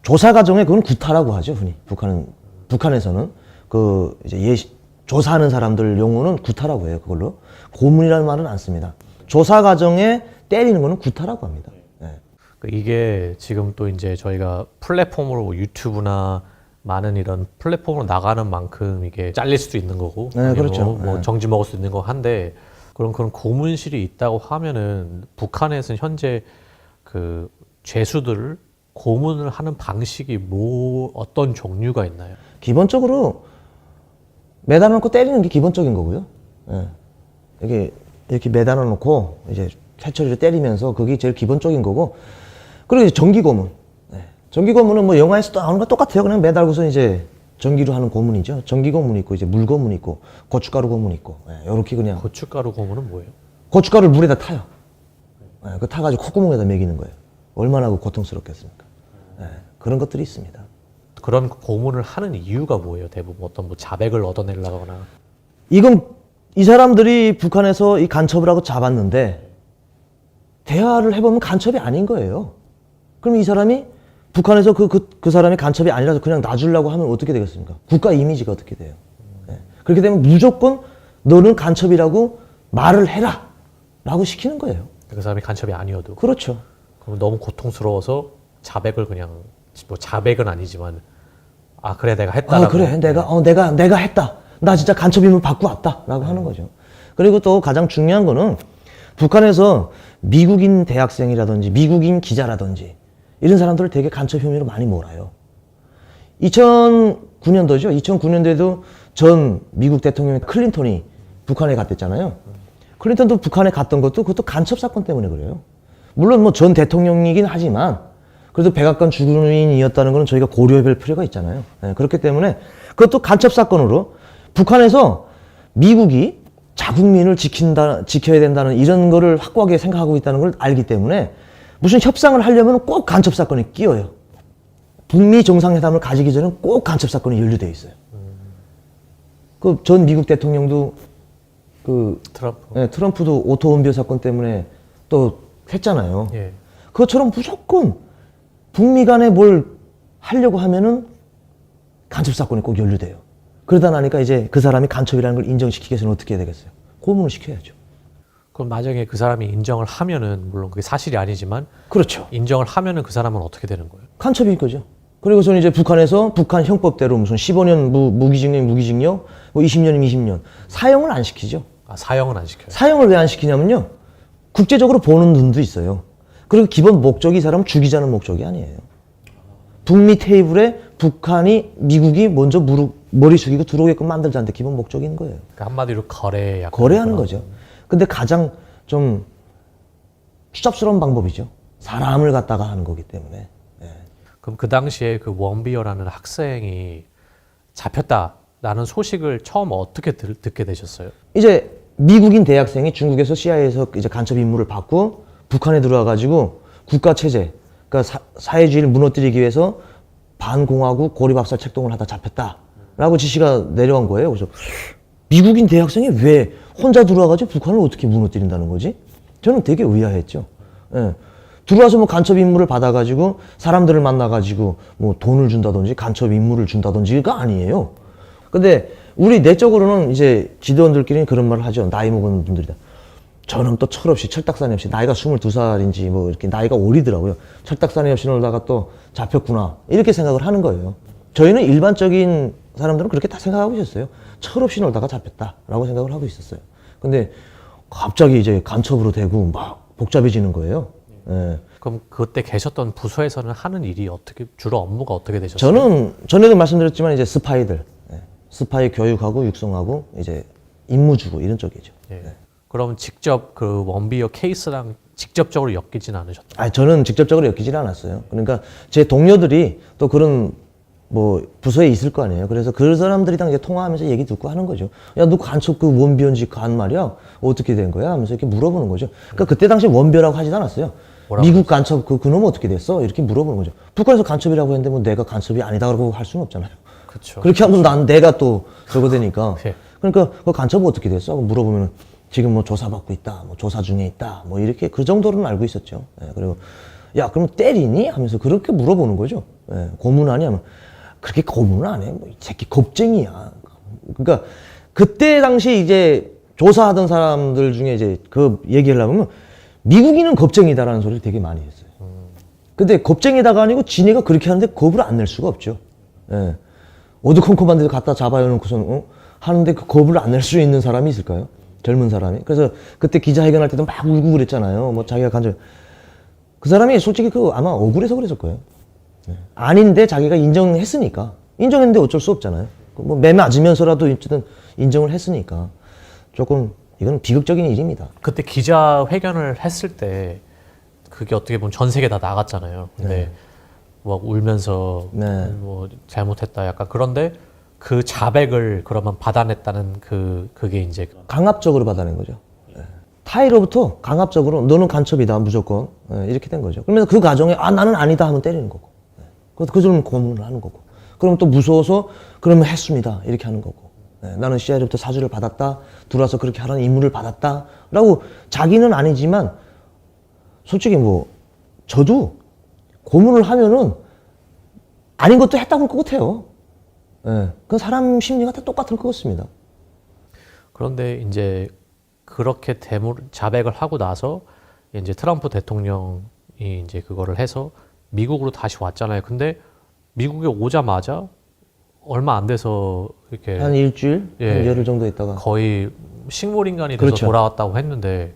조사 과정에 그건 구타라고 하죠, 흔히. 북한에서는 그 이제 조사하는 사람들 용어는 구타라고 해요, 그걸로. 고문이라는 말은 안 씁니다. 조사 과정에 때리는 거는 구타라고 합니다. 이게 지금 또 이제 저희가 플랫폼으로 유튜브나 많은 이런 플랫폼으로 나가는 만큼 이게 잘릴 수도 있는 거고, 그렇죠. 뭐 정지 먹을 수도 있는 거 한데 그런 고문실이 있다고 하면은 북한에서는 현재 그 죄수들을 고문을 하는 방식이 어떤 종류가 있나요? 기본적으로 매달아 놓고 때리는 게 기본적인 거고요. 이렇게 매달아 놓고 이제 회초리로 때리면서 그게 제일 기본적인 거고. 그리고 이제 전기 고문. 전기 고문은 뭐 영화에서 나오는 거 똑같아요. 그냥 매달고서 이제 전기로 하는 고문이죠. 전기 고문 있고 이제 물 고문 있고 고춧가루 고문 있고 요렇게 그냥. 고춧가루 고문은 뭐예요? 고춧가루를 물에다 타요. 그 타가지고 콧구멍에다 먹이는 거예요. 얼마나 고통스럽겠습니까? 그런 것들이 있습니다. 그런 고문을 하는 이유가 뭐예요? 대부분 어떤 뭐 자백을 얻어내려거나. 이건 이 사람들이 북한에서 이 간첩을 하고 잡았는데 대화를 해보면 간첩이 아닌 거예요. 그럼 이 사람이 북한에서 그 사람이 간첩이 아니라서 그냥 놔주려고 하면 어떻게 되겠습니까? 국가 이미지가 어떻게 돼요? 예. 그렇게 되면 무조건 너는 간첩이라고 말을 해라! 라고 시키는 거예요. 그 사람이 간첩이 아니어도. 그렇죠. 그럼 너무 고통스러워서 자백을 그냥, 뭐 자백은 아니지만, 아, 그래, 내가 했다라고. 그래. 내가 했다. 나 진짜 간첩 임무 받고 왔다. 라고 하는 거죠. 그리고 또 가장 중요한 거는 북한에서 미국인 대학생이라든지 미국인 기자라든지 이런 사람들을 되게 간첩 혐의로 많이 몰아요. 2009년도죠. 2009년도에도 전 미국 대통령 클린턴이 북한에 갔댔잖아요. 클린턴도 북한에 갔던 것도 그것도 간첩 사건 때문에 그래요. 물론 뭐 전 대통령이긴 하지만 그래도 백악관 주둔인이었다는 것은 저희가 고려해볼 필요가 있잖아요. 네, 그렇기 때문에 그것도 간첩 사건으로 북한에서 미국이 자국민을 지켜야 된다는 이런 거를 확고하게 생각하고 있다는 걸 알기 때문에 무슨 협상을 하려면 꼭 간첩 사건이 끼어요. 북미 정상회담을 가지기 전에 꼭 간첩 사건이 연루되어 있어요. 그 전 미국 대통령도 트럼프도 오토 원비어 사건 때문에 또 했잖아요. 예. 그것처럼 무조건 북미 간에 뭘 하려고 하면은 간첩 사건이 꼭 연루돼요. 그러다 나니까 이제 그 사람이 간첩이라는 걸 인정시키기 위해서는 어떻게 해야 되겠어요? 고문을 시켜야죠. 그럼 나중에 그 사람이 인정을 하면은, 물론 그게 사실이 아니지만, 그렇죠. 인정을 하면은 그 사람은 어떻게 되는 거예요? 간첩일 거죠. 그리고서는 이제 북한에서 북한 형법대로 무슨 15년 무기징역, 뭐 20년이면 20년. 사형을 안 시키죠. 아, 사형은 안 시켜요. 사형을 왜 안 시키냐면요. 국제적으로 보는 눈도 있어요. 그리고 기본 목적이 이 사람 죽이자는 목적이 아니에요. 북미 테이블에 북한이 미국이 먼저 머리 숙이고 들어오게끔 만들자는 데 기본 목적인 거예요. 그러니까 한마디로 거래하는 거죠. 근데 가장 좀 추잡스러운 방법이죠. 사람을 갖다가 하는 거기 때문에. 예. 그럼 그 당시에 그 원비어라는 학생이 잡혔다라는 소식을 처음 어떻게 듣게 되셨어요? 이제 미국인 대학생이 중국에서 CIA에서 이제 간첩 임무를 받고 북한에 들어와가지고 국가 체제, 그러니까 사회주의를 무너뜨리기 위해서 반공화국 고립학살 책동을 하다 잡혔다라고 지시가 내려온 거예요. 그래서 미국인 대학생이 왜 혼자 들어와가지고 북한을 어떻게 무너뜨린다는 거지? 저는 되게 의아했죠. 예. 들어와서 뭐 간첩 임무를 받아가지고 사람들을 만나가지고 뭐 돈을 준다든지 간첩 임무를 준다든지가 아니에요. 근데 우리 내적으로는 이제 지도원들끼리는 그런 말을 하죠. 나이 먹은 분들이다. 저는 또 철없이 철딱서니 없이 나이가 22살인지 뭐 이렇게 나이가 어리더라고요. 철딱서니 없이 놀다가 또 잡혔구나. 이렇게 생각을 하는 거예요. 저희는 일반적인 사람들은 그렇게 다 생각하고 있었어요. 철없이 놀다가 잡혔다라고 생각을 하고 있었어요. 근데 갑자기 이제 간첩으로 되고 막 복잡해지는 거예요. 예. 그럼 그때 계셨던 부서에서는 하는 일이 어떻게, 주로 업무가 어떻게 되셨어요? 저는 전에도 말씀드렸지만 이제 스파이들, 스파이 교육하고 육성하고 이제 임무 주고 이런 쪽이죠. 예. 그럼 직접 그 원비어 케이스랑 직접적으로 엮이진 않으셨죠? 아니, 저는 직접적으로 엮이지는 않았어요. 그러니까 제 동료들이 또 그런 뭐 부서에 있을 거 아니에요. 그래서 그 사람들이랑 이제 통화하면서 얘기 듣고 하는 거죠. 야, 너 간첩 그 원비어인지 간 말이야? 어떻게 된 거야? 하면서 이렇게 물어보는 거죠. 그러니까 그때 당시 원비어라고 하지도 않았어요. 미국 간첩 그놈 어떻게 됐어? 이렇게 물어보는 거죠. 북한에서 간첩이라고 했는데 뭐 내가 간첩이 아니다라고 할 수는 없잖아요. 그렇죠. 그렇게 하면 내가 또 저거 되니까. 예. 그러니까 그 간첩은 어떻게 됐어? 물어보면 지금 뭐 조사받고 있다, 뭐 조사 중에 있다, 뭐 이렇게 그 정도로는 알고 있었죠. 예, 그리고 야, 그럼 때리니? 하면서 그렇게 물어보는 거죠. 예, 고문하니? 하면 그렇게 고문을 안 해. 뭐 이 새끼 겁쟁이야. 그러니까 그때 당시 이제 조사하던 사람들 중에 이제 그 얘기를 하면 미국인은 겁쟁이다라는 소리를 되게 많이 했어요. 근데 겁쟁이다가 아니고 지네가 그렇게 하는데 겁을 안 낼 수가 없죠. 예. 어두컴컴한 데서 갖다 잡아놓고서 하는데 그 겁을 안 낼 수 있는 사람이 있을까요? 젊은 사람이. 그래서 그때 기자회견할 때도 막 울고 그랬잖아요. 뭐 자기가 간접. 그 사람이 솔직히 그 아마 억울해서 그랬을 거예요. 예. 아닌데 자기가 인정했으니까. 인정했는데 어쩔 수 없잖아요. 뭐 매 맞으면서라도 어쨌든 인정을 했으니까. 조금 이건 비극적인 일입니다. 그때 기자회견을 했을 때 그게 어떻게 보면 전 세계 다 나갔잖아요. 근데 막 울면서 뭐 잘못했다 약간 그런데 그 자백을 그러면 받아냈다는 그게 이제 강압적으로 받아낸 거죠. 타이로부터 강압적으로 너는 간첩이다 무조건 이렇게 된 거죠. 그러면서 그 과정에 나는 아니다 하면 때리는 거고, 그 점은 고문을 하는 거고, 그럼 또 무서워서 그러면 했습니다 이렇게 하는 거고, 나는 CIA로부터 사주를 받았다, 들어와서 그렇게 하라는 임무를 받았다라고 자기는 아니지만 솔직히 뭐 저도 고문을 하면은 아닌 것도 했다고 할 것 같아요. 예. 그 사람 심리가 다 똑같을 것 같습니다. 그런데 이제 그렇게 자백을 하고 나서 이제 트럼프 대통령이 이제 그거를 해서 미국으로 다시 왔잖아요. 근데 미국에 오자마자 얼마 안 돼서 이렇게 한 일주일, 예. 한 열흘 정도 있다가 거의 식물인간이 돼서 그렇죠. 돌아왔다고 했는데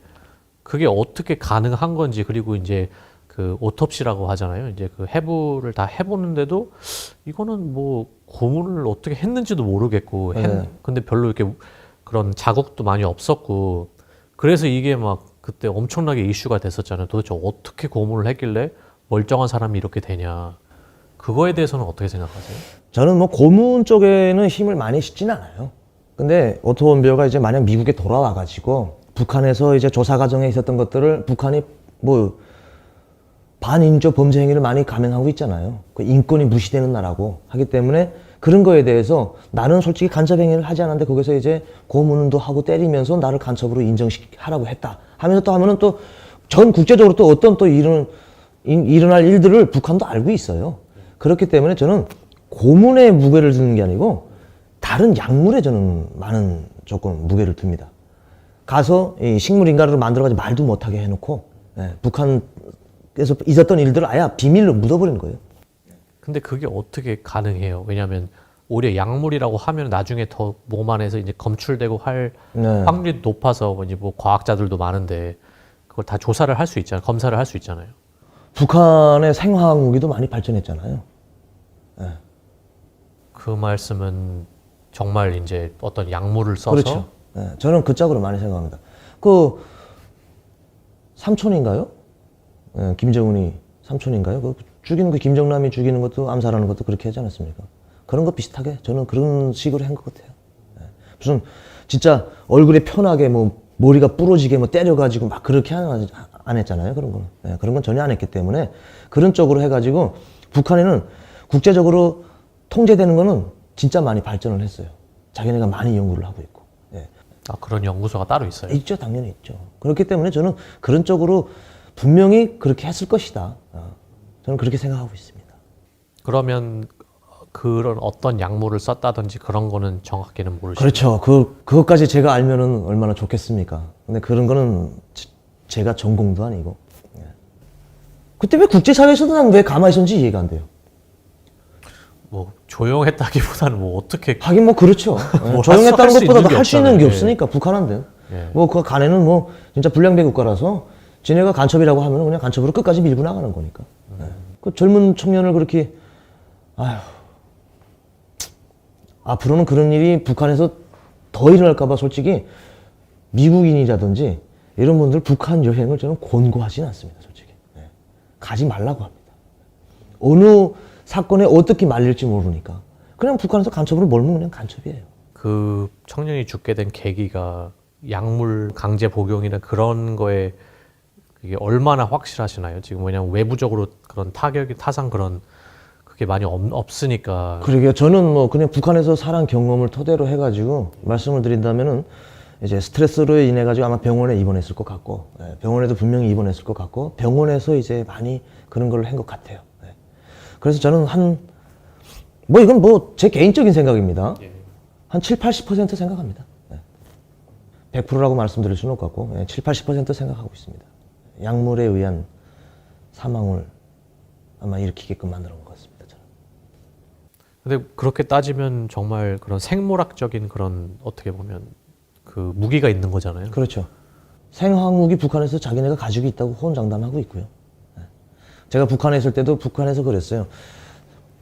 그게 어떻게 가능한 건지 그리고 이제 그 오톱시라고 하잖아요. 이제 그 해부를 다 해보는데도 이거는 뭐 고문을 어떻게 했는지도 모르겠고 네. 근데 별로 이렇게 그런 자국도 많이 없었고 그래서 이게 막 그때 엄청나게 이슈가 됐었잖아요. 도대체 어떻게 고문을 했길래 멀쩡한 사람이 이렇게 되냐. 그거에 대해서는 어떻게 생각하세요? 저는 뭐 고문 쪽에는 힘을 많이 싣지는 않아요. 근데 오토 원비어가 이제 만약 미국에 돌아와가지고 북한에서 이제 조사 과정에 있었던 것들을 북한이 뭐 반인적 범죄 행위를 많이 감행하고 있잖아요. 그 인권이 무시되는 나라고 하기 때문에 그런 거에 대해서 나는 솔직히 간첩 행위를 하지 않았는데 거기서 이제 고문도 하고 때리면서 나를 간첩으로 인정하라고 했다 하면서 또 하면은 또 전 국제적으로 또 어떤 또 일어날 일들을 북한도 알고 있어요. 그렇기 때문에 저는 고문에 무게를 두는 게 아니고 다른 약물에 저는 많은 조금 무게를 둡니다. 가서 이 식물인간으로 만들어가지고 말도 못하게 해놓고 북한에서 있었던 일들을 아예 비밀로 묻어버리는 거예요. 근데 그게 어떻게 가능해요? 왜냐하면 오히려 약물이라고 하면 나중에 더 몸 안에서 이제 검출되고 할 네. 확률이 높아서 이제 뭐 과학자들도 많은데 그걸 다 조사를 할 수 있잖아요. 검사를 할 수 있잖아요. 북한의 생화학 무기도 많이 발전했잖아요. 그 말씀은 정말 이제 어떤 약물을 써서 그렇죠. 저는 그 짝으로 많이 생각합니다. 그 삼촌인가요? 김정은이 삼촌인가요? 그 죽이는 그 김정남이 죽이는 것도 암살하는 것도 그렇게 하지 않았습니까? 그런 거 비슷하게 저는 그런 식으로 한 것 같아요. 무슨 진짜 얼굴에 편하게 뭐 머리가 부러지게 뭐 때려가지고 막 그렇게 안 했잖아요. 그런 거는. 그런 건 전혀 안 했기 때문에 그런 쪽으로 해가지고 북한에는 국제적으로 통제되는 거는 진짜 많이 발전을 했어요. 자기네가 많이 연구를 하고 있고. 아, 그런 연구소가 따로 있어요. 있죠. 당연히 있죠. 그렇기 때문에 저는 그런 쪽으로 분명히 그렇게 했을 것이다. 저는 그렇게 생각하고 있습니다. 그러면 그런 어떤 약물을 썼다든지 그런 거는 정확히는 모르시죠? 그렇죠. 그것까지 제가 알면은 얼마나 좋겠습니까. 근데 그런 거는 제가 전공도 아니고. 그때 왜 국제사회에서도 난 왜 가만히 있었는지 이해가 안 돼요. 뭐 조용했다기보다는 뭐 어떻게 하긴 뭐 그렇죠. 뭘 조용했다는 할수 있는 것보다도 게 할 수 있는 게 없잖아요. 없으니까 북한한테. 예. 뭐 그 간에는 뭐 진짜 불량배 국가라서 지네가 간첩이라고 하면 그냥 간첩으로 끝까지 밀고 나가는 거니까. 그 젊은 청년을 그렇게 아휴. 앞으로는 그런 일이 북한에서 더 일어날까봐 솔직히 미국인이라든지 이런 분들 북한 여행을 저는 권고하지는 않습니다. 솔직히. 가지 말라고 합니다. 어느 사건에 어떻게 말릴지 모르니까. 그냥 북한에서 간첩으로 몰면 그냥 간첩이에요. 그 청년이 죽게 된 계기가 약물 강제 복용이나 그런 거에 그게 얼마나 확실하시나요? 지금 왜냐면 외부적으로 그런 타상 그런 그게 많이 없으니까. 그러게요. 저는 뭐 그냥 북한에서 살한 경험을 토대로 해가지고 말씀을 드린다면은 이제 스트레스로 인해 가지고 아마 병원에 입원했을 것 같고, 병원에도 분명히 입원했을 것 같고, 병원에서 이제 많이 그런 걸 한 것 같아요. 그래서 저는 뭐 이건 뭐 제 개인적인 생각입니다. 한 7, 80% 생각합니다. 100%라고 말씀드릴 수는 없고, 7, 80% 생각하고 있습니다. 약물에 의한 사망을 아마 일으키게끔 만들어 온 것 같습니다. 근데 그렇게 따지면 정말 그런 생물학적인 그런 어떻게 보면 그 무기가 있는 거잖아요. 그렇죠. 생화학무기 북한에서 자기네가 가지고 있다고 호언장담하고 있고요. 제가 북한에 있을 때도 북한에서 그랬어요.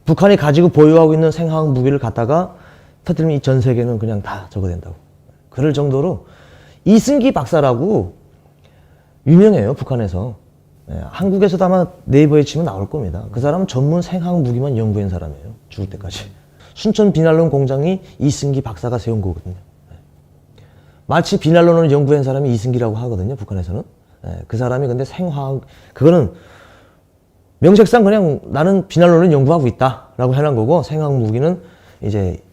북한이 가지고 보유하고 있는 생화학무기를 갖다가 터뜨리면 이 전 세계는 그냥 다 저거 된다고. 그럴 정도로 이승기 박사라고 유명해요. 북한에서. 한국에서도 아마 네이버에 치면 나올 겁니다. 그 사람은 전문 생화학무기만 연구한 사람이에요. 죽을 때까지. 순천 비난론 공장이 이승기 박사가 세운 거거든요. 마치 비난론을 연구한 사람이 이승기라고 하거든요. 북한에서는. 그 사람이 근데 생화학, 그거는 명색상 그냥 나는 비난론을 연구하고 있다 라고 해놓은 거고 생화학 무기는 이제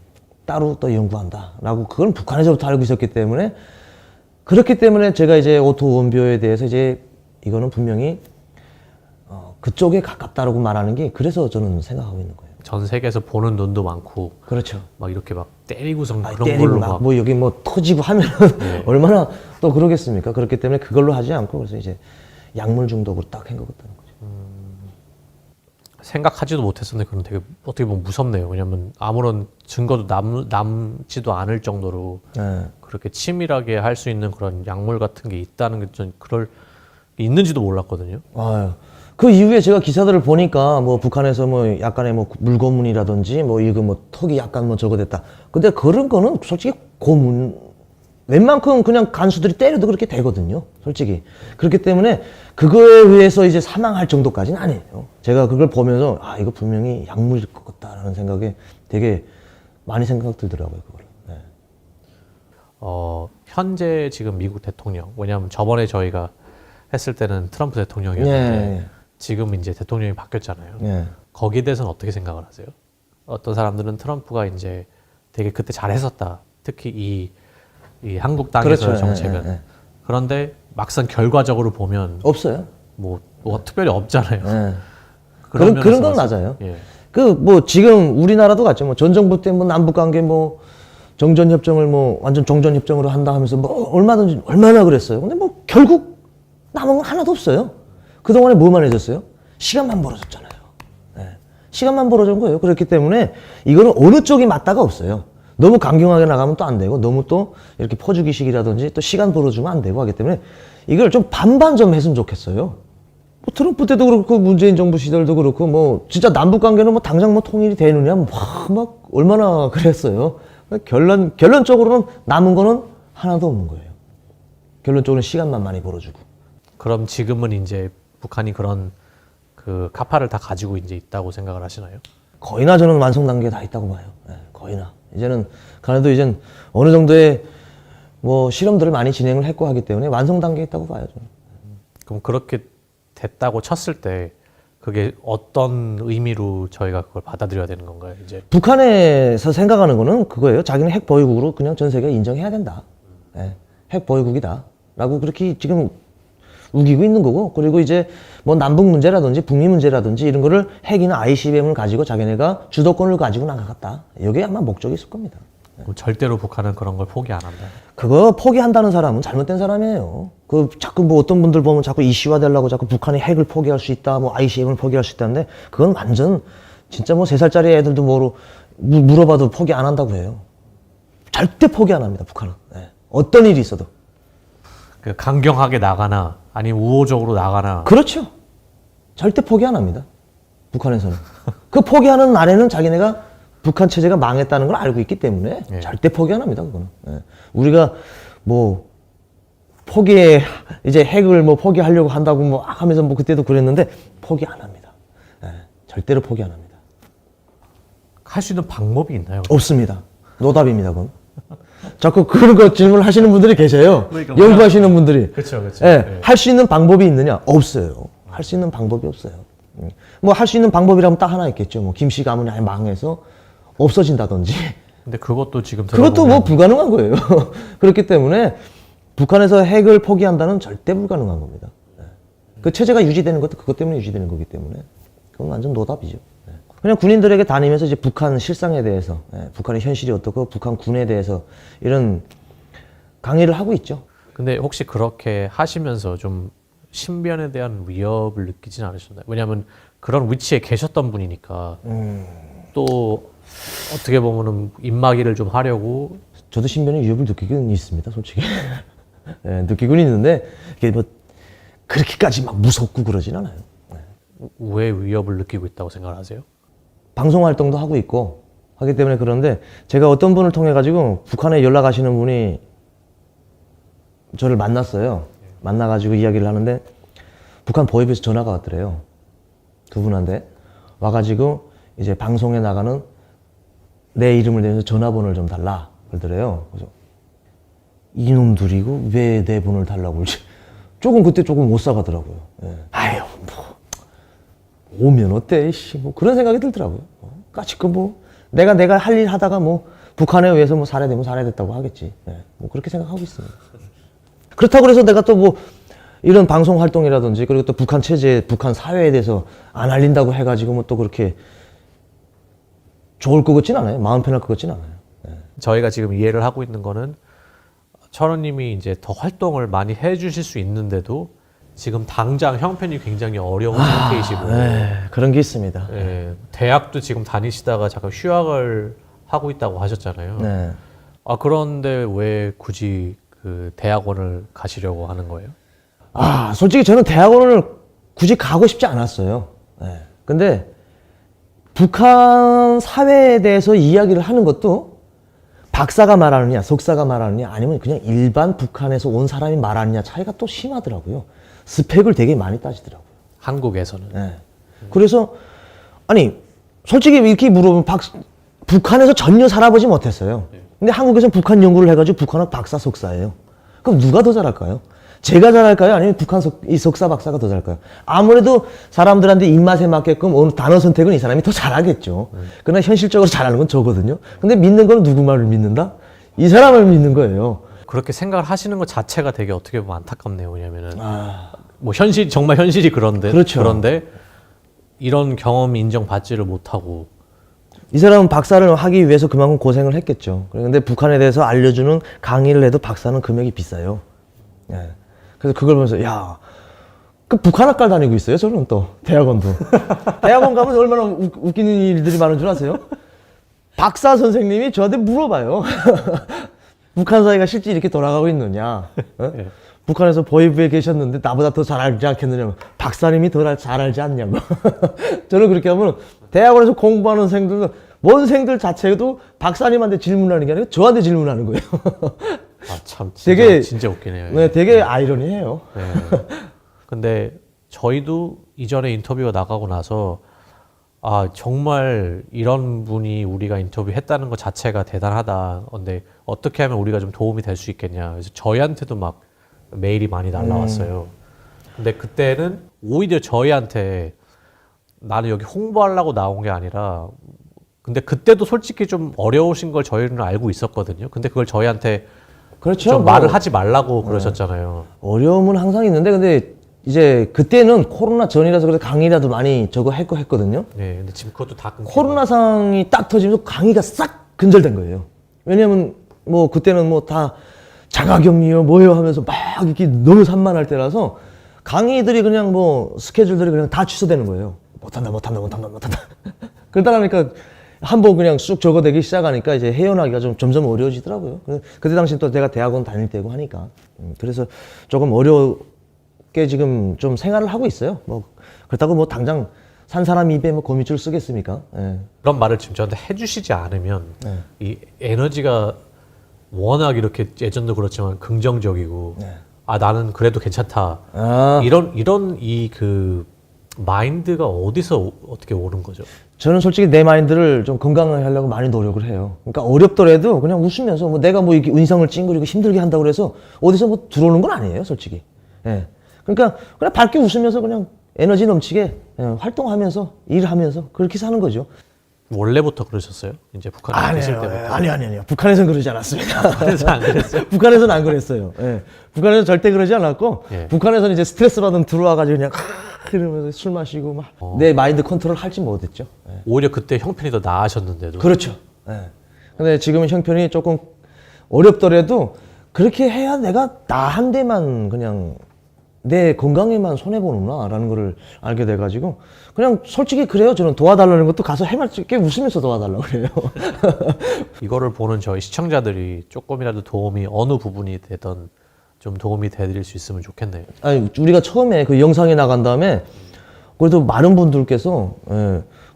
따로 또 연구한다 라고 그건 북한에서부터 알고 있었기 때문에 그렇기 때문에 제가 이제 오토 원비어에 대해서 이제 이거는 분명히 그쪽에 가깝다라고 말하는 게 그래서 저는 생각하고 있는 거예요. 전 세계에서 보는 눈도 많고 그렇죠. 막 이렇게 막 때리고선 아니, 그런 때리고 걸로 막 막 뭐 여기 뭐 터지고 하면 네. 얼마나 또 그러겠습니까? 그렇기 때문에 그걸로 하지 않고 그래서 이제 약물 중독으로 딱 해먹었다는 거죠. 생각하지도 못했었는데 그건 되게 어떻게 보면 무섭네요. 왜냐면 아무런 증거도 남지도 않을 정도로 네. 그렇게 치밀하게 할 수 있는 그런 약물 같은 게 있다는 게 전 그럴 게 있는지도 몰랐거든요. 아유. 그 이후에 제가 기사들을 보니까 뭐 북한에서 뭐 약간의 뭐 물고문이라든지 뭐 이거 뭐 턱이 약간 뭐 저거 됐다. 근데 그런 거는 솔직히 고문 웬만큼 그냥 간수들이 때려도 그렇게 되거든요. 솔직히. 그렇기 때문에 그거에 의해서 이제 사망할 정도까지는 아니에요. 제가 그걸 보면서 아 이거 분명히 약물일 것 같다라는 생각에 되게 많이 생각 들더라고요. 그걸. 네. 현재 지금 미국 대통령 왜냐하면 저번에 저희가 했을 때는 트럼프 예, 대통령이었는데 예. 지금 이제 대통령이 바뀌었잖아요. 예. 거기에 대해서는 어떻게 생각을 하세요? 어떤 사람들은 트럼프가 이제 되게 그때 잘했었다. 특히 이 한국 땅에서의 그렇죠. 정책은. 예, 예, 예. 그런데 막상 결과적으로 보면 없어요. 뭐가 특별히 없잖아요. 예. 그런 그런 건 면에서 맞아요. 예. 그 뭐 지금 우리나라도 같죠. 뭐 전 정부 때 뭐 남북 관계 뭐 정전 협정을 뭐 완전 종전 협정으로 한다 하면서 뭐 얼마든지 얼마나 그랬어요. 근데 뭐 결국 남은 건 하나도 없어요. 그동안에 뭐만 해줬어요? 시간만 벌어졌잖아요. 예. 시간만 벌어진 거예요. 그렇기 때문에 이거는 어느 쪽이 맞다가 없어요. 너무 강경하게 나가면 또 안 되고 너무 또 이렇게 퍼주기식이라든지 또 시간 벌어주면 안 되고 하기 때문에 이걸 좀 반반 좀 했으면 좋겠어요. 뭐 트럼프 때도 그렇고 문재인 정부 시절도 그렇고 뭐 진짜 남북 관계는 뭐 당장 뭐 통일이 되느냐 막 얼마나 그랬어요. 결론적으로는 남은 거는 하나도 없는 거예요. 결론적으로는 시간만 많이 벌어주고. 그럼 지금은 이제 북한이 그런 그 카파를 다 가지고 이제 있다고 생각을 하시나요? 거의나 저는 완성 단계에 다 있다고 봐요. 예, 거의나. 이제는 가나도 이젠 어느 정도의 뭐 실험들을 많이 진행을 했고 하기 때문에 완성 단계에 있다고 봐요. 저는. 그럼 그렇게 됐다고 쳤을 때 그게 어떤 의미로 저희가 그걸 받아들여야 되는 건가요? 이제 북한에서 생각하는 거는 그거예요. 자기는 핵 보유국으로 그냥 전 세계에 인정해야 된다. 예, 핵 보유국이다. 라고 그렇게 지금 우기고 있는 거고, 그리고 이제 뭐 남북 문제라든지 북미 문제라든지 이런 거를 핵이나 ICBM을 가지고 자기네가 주도권을 가지고 나가겠다. 이게 아마 목적이 있을 겁니다. 뭐 절대로 북한은 그런 걸 포기 안 한다. 그거 포기한다는 사람은 잘못된 사람이에요. 그 자꾸 뭐 어떤 분들 보면 자꾸 이슈화 되려고 자꾸 북한이 핵을 포기할 수 있다, 뭐 ICBM을 포기할 수 있다는데 그건 완전 진짜 뭐 3살짜리 애들도 뭐로 물어봐도 포기 안 한다고 해요. 절대 포기 안 합니다, 북한은. 네. 어떤 일이 있어도. 그 강경하게 나가나 아니면 우호적으로 나가나 그렇죠. 절대 포기 안 합니다. 북한에서는. 그 포기하는 날에는 자기네가 북한 체제가 망했다는 걸 알고 있기 때문에 예. 절대 포기 안 합니다, 그거는. 예. 우리가 뭐 포기해 이제 핵을 뭐 포기하려고 한다고 뭐 하면서 뭐 그때도 그랬는데 포기 안 합니다. 예. 절대로 포기 안 합니다. 할 수 있는 방법이 있나요? 없습니다. 노답입니다, 그건. 자꾸 그런 거 질문하시는 분들이 계세요. 그러니까 연구하시는 분들이. 그렇죠, 그렇죠. 예, 할 수 있는 방법이 있느냐? 없어요. 할 수 있는 방법이 없어요. 뭐 할 수 있는 방법이라면 딱 하나 있겠죠. 뭐 김씨 가문이 아예 망해서 없어진다든지. 근데 그것도 지금 그것도 뭐 들어보면 불가능한 거예요. 그렇기 때문에 북한에서 핵을 포기한다는 절대 불가능한 겁니다. 예. 그 체제가 유지되는 것도 그것 때문에 유지되는 거기 때문에 그건 완전 노답이죠. 예. 그냥 군인들에게 다니면서 이제 북한 실상에 대해서, 북한의 현실이 어떻고 북한 군에 대해서 이런 강의를 하고 있죠. 근데 혹시 그렇게 하시면서 좀 신변에 대한 위협을 느끼진 않으셨나요? 왜냐하면 그런 위치에 계셨던 분이니까 또 어떻게 보면은 입마개를 좀 하려고 저도 신변의 위협을 느끼긴 있습니다, 솔직히. 예, 느끼곤 있는데 이게 뭐 그렇게까지 막 무섭고 그러진 않아요. 왜 위협을 느끼고 있다고 생각을 하세요? 방송 활동도 하고 있고 하기 때문에 그런데 제가 어떤 분을 통해 가지고 북한에 연락하시는 분이 저를 만났어요. 만나가지고 이야기를 하는데 북한 보위부에서 전화가 왔더래요. 그분한테 와가지고 이제 방송에 나가는 내 이름을 대면서 전화번호를 좀 달라 그러더래요. 그래서 이놈들이고 왜 내 번호를 달라고 그러지? 그때 조금 못 사가더라고요. 예. 아유 뭐 오면 어때? 뭐 그런 생각이 들더라고요. 까짓거 뭐 내가 할 일 하다가 뭐 북한에 의해서 뭐 살해되면 살해됐다고 하겠지. 예. 뭐 그렇게 생각하고 있습니다. 그렇다고 해서 내가 또 뭐 이런 방송 활동이라든지 그리고 또 북한 체제, 북한 사회에 대해서 안 알린다고 해가지고 뭐 또 그렇게 좋을 것 같진 않아요. 마음 편할 것 같진 않아요. 저희가 지금 이해를 하고 있는 거는 철원님이 이제 더 활동을 많이 해주실 수 있는데도 지금 당장 형편이 굉장히 어려운 상태이시고 그런 게 있습니다. 예, 대학도 지금 다니시다가 잠깐 휴학을 하고 있다고 하셨잖아요. 네. 아 그런데 왜 굳이 그 대학원을 가시려고 하는 거예요? 솔직히 저는 대학원을 굳이 가고 싶지 않았어요. 근데 북한 사회에 대해서 이야기를 하는 것도 박사가 말하느냐, 석사가 말하느냐, 아니면 그냥 일반 북한에서 온 사람이 말하느냐 차이가 또 심하더라고요. 스펙을 되게 많이 따지더라고요. 한국에서는. 그래서, 아니, 솔직히 이렇게 물어보면 북한에서 전혀 살아보지 못했어요. 근데 한국에서는 북한 연구를 해가지고 북한은 박사, 석사예요. 그럼 누가 더 잘할까요? 제가 잘할까요? 아니면 북한 이 석사, 박사가 더 잘할까요? 아무래도 사람들한테 입맛에 맞게끔 어느 단어 선택은 이 사람이 더 잘하겠죠. 그러나 현실적으로 잘하는 건 저거든요. 근데 믿는 건 누구 말을 믿는다? 이 사람을 믿는 거예요. 그렇게 생각을 하시는 것 자체가 되게 어떻게 보면 안타깝네요. 왜냐면은 뭐 정말 현실이 그런데 그렇죠. 그런데 이런 경험이 인정받지를 못하고 이 사람은 박사를 하기 위해서 그만큼 고생을 했겠죠. 그런데 북한에 대해서 알려주는 강의를 해도 박사는 금액이 비싸요. 그래서 그걸 보면서 야, 그 북한학과를 다니고 있어요. 저는 또 대학원도. 대학원 가면 얼마나 웃기는 일들이 많은 줄 아세요? 박사 선생님이 저한테 물어봐요. 북한 사회가 실제 이렇게 돌아가고 있느냐? 북한에서 보위부에 계셨는데 나보다 더 잘 알지 않겠느냐고. 박사님이 더 잘 알지 않냐고. 저는 그렇게 하면 대학원에서 공부하는 생들도 원생들 자체도 박사님한테 질문하는 게 아니라 저한테 질문하는 거예요. 참 진짜 웃기네요. 네, 되게 아이러니해요. 네. 근데 저희도 이전에 인터뷰가 나가고 나서 정말 이런 분이 우리가 인터뷰했다는 것 자체가 대단하다. 근데 어떻게 하면 우리가 좀 도움이 될 수 있겠냐. 그래서 저희한테도 막 메일이 많이 날라왔어요. 근데 그때는 오히려 저희한테 나는 여기 홍보하려고 나온 게 아니라 근데 그때도 솔직히 좀 어려우신 걸 저희는 알고 있었거든요. 근데 그걸 저희한테 그렇죠. 좀 말을 하지 말라고 그러셨잖아요. 어려움은 항상 있는데 근데 이제 그때는 코로나 전이라서 그래서 강의라도 많이 저거 했거든요. 네, 근데 지금 그것도 다 끊기고. 코로나 상이 딱 터지면서 강의가 싹 근절된 거예요. 왜냐면 뭐 그때는 뭐 다 자가격리요 뭐요 하면서 막 이렇게 너무 산만할 때라서 강의들이 그냥 뭐 스케줄들이 그냥 다 취소되는 거예요. 못한다. 그러다 보니까 한번 그냥 쑥 적어대기 시작하니까 이제 헤어나기가 좀 점점 어려워지더라고요. 그때 당시 또 내가 대학원 다닐 때고 하니까. 그래서 조금 어렵게 지금 좀 생활을 하고 있어요. 뭐 그렇다고 뭐 당장 산 사람 입에 뭐 거미줄 쓰겠습니까? 그런 말을 지금 저한테 해주시지 않으면 이 에너지가 워낙 이렇게 예전도 그렇지만 긍정적이고 나는 그래도 괜찮다 이런 이 그 마인드가 어디서 어떻게 오는 거죠? 저는 솔직히 내 마인드를 좀 건강하게 하려고 많이 노력을 해요. 그러니까 어렵더라도 그냥 웃으면서 뭐 내가 뭐 이렇게 인상을 찡그리고 힘들게 한다고 그래서 어디서 뭐 들어오는 건 아니에요, 솔직히. 그러니까 그냥 밝게 웃으면서 그냥 에너지 넘치게 활동하면서 일하면서 그렇게 사는 거죠. 원래부터 그러셨어요? 이제 북한에 계실 때부터? 아니요. 북한에서는 그러지 않았습니다. 북한에서 안 그랬어요? 북한에서는 안 그랬어요. 북한에서는 절대 그러지 않았고, 북한에서는 이제 스트레스 받으면 들어와가지고 그냥 이러면서 술 마시고 막 내 마인드 컨트롤 할지 못했죠. 오히려 그때 형편이 더 나아졌는데도. 그렇죠. 근데 지금은 형편이 조금 어렵더라도 그렇게 해야 내가 나 한 대만 그냥 내 건강에만 손해보는구나라는 거를 알게 돼가지고 그냥 솔직히 그래요. 저는 도와달라는 것도 가서 해맑게 웃으면서 도와달라고 그래요. 이거를 보는 저희 시청자들이 조금이라도 도움이 어느 부분이 되던 좀 도움이 되드릴 수 있으면 좋겠네요. 아니 우리가 처음에 그 영상에 나간 다음에 그래도 많은 분들께서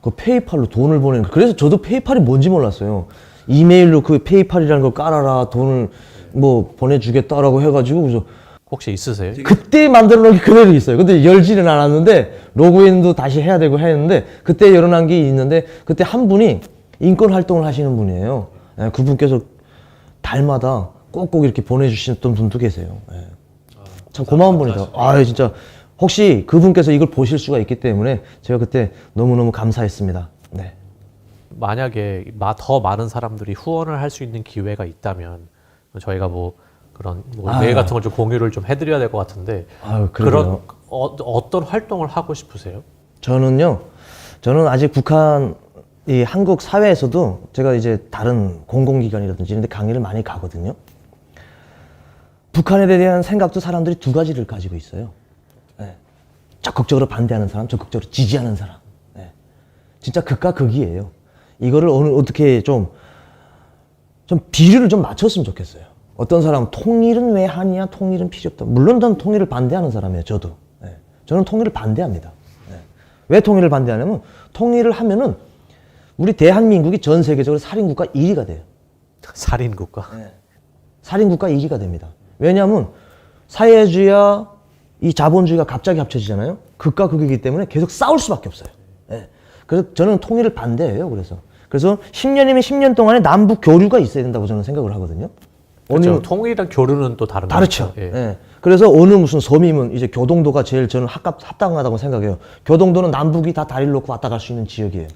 그 페이팔로 돈을 보내는 그래서 저도 페이팔이 뭔지 몰랐어요. 이메일로 그 페이팔이라는 걸 깔아라 돈을 뭐 보내주겠다라고 해가지고 그래서 혹시 있으세요? 그때 만들어 놓은 게 그대로 있어요. 근데 열지는 않았는데 로그인도 다시 해야 되고 했는데 그때 열어놓은 게 있는데 그때 한 분이 인권 활동을 하시는 분이에요. 그분께서 달마다 꼭꼭 이렇게 보내주셨던 분도 계세요. 참 고마운 분이다. 진짜 혹시 그분께서 이걸 보실 수가 있기 때문에 제가 그때 너무너무 감사했습니다. 네. 만약에 더 많은 사람들이 후원을 할 수 있는 기회가 있다면 저희가 뭐 그런 뭐 내일 같은 걸 좀 공유를 좀 해드려야 될 것 같은데 아유, 그런 그러게요. 어떤 활동을 하고 싶으세요? 저는 아직 북한 이 한국 사회에서도 제가 이제 다른 공공기관이라든지 이런 데 강의를 많이 가거든요. 북한에 대한 생각도 사람들이 두 가지를 가지고 있어요. 예. 적극적으로 반대하는 사람, 적극적으로 지지하는 사람. 예. 진짜 극과 극이에요. 이거를 어떻게 좀 비율을 좀 맞췄으면 좋겠어요. 어떤 사람은 통일은 왜 하냐, 통일은 필요 없다. 물론 저는 통일을 반대하는 사람이에요, 저도. 예. 저는 통일을 반대합니다. 예. 왜 통일을 반대하냐면, 통일을 하면은 우리 대한민국이 전 세계적으로 살인국가 1위가 돼요. 살인국가. 살인국가 1위가 됩니다. 왜냐하면 사회주의와 이 자본주의가 갑자기 합쳐지잖아요. 극과 극이기 때문에 계속 싸울 수밖에 없어요. 예. 그래서 저는 통일을 반대해요. 그래서 10년이면 10년 동안에 남북 교류가 있어야 된다고 저는 생각을 하거든요. 그렇죠. 통일이랑 교류는 또 다른 다르죠. 거죠. 예. 예. 그래서 어느 무슨 섬이면 이제 교동도가 제일 저는 합당하다고 생각해요. 교동도는 남북이 다 다리를 놓고 왔다 갈 수 있는 지역이에요.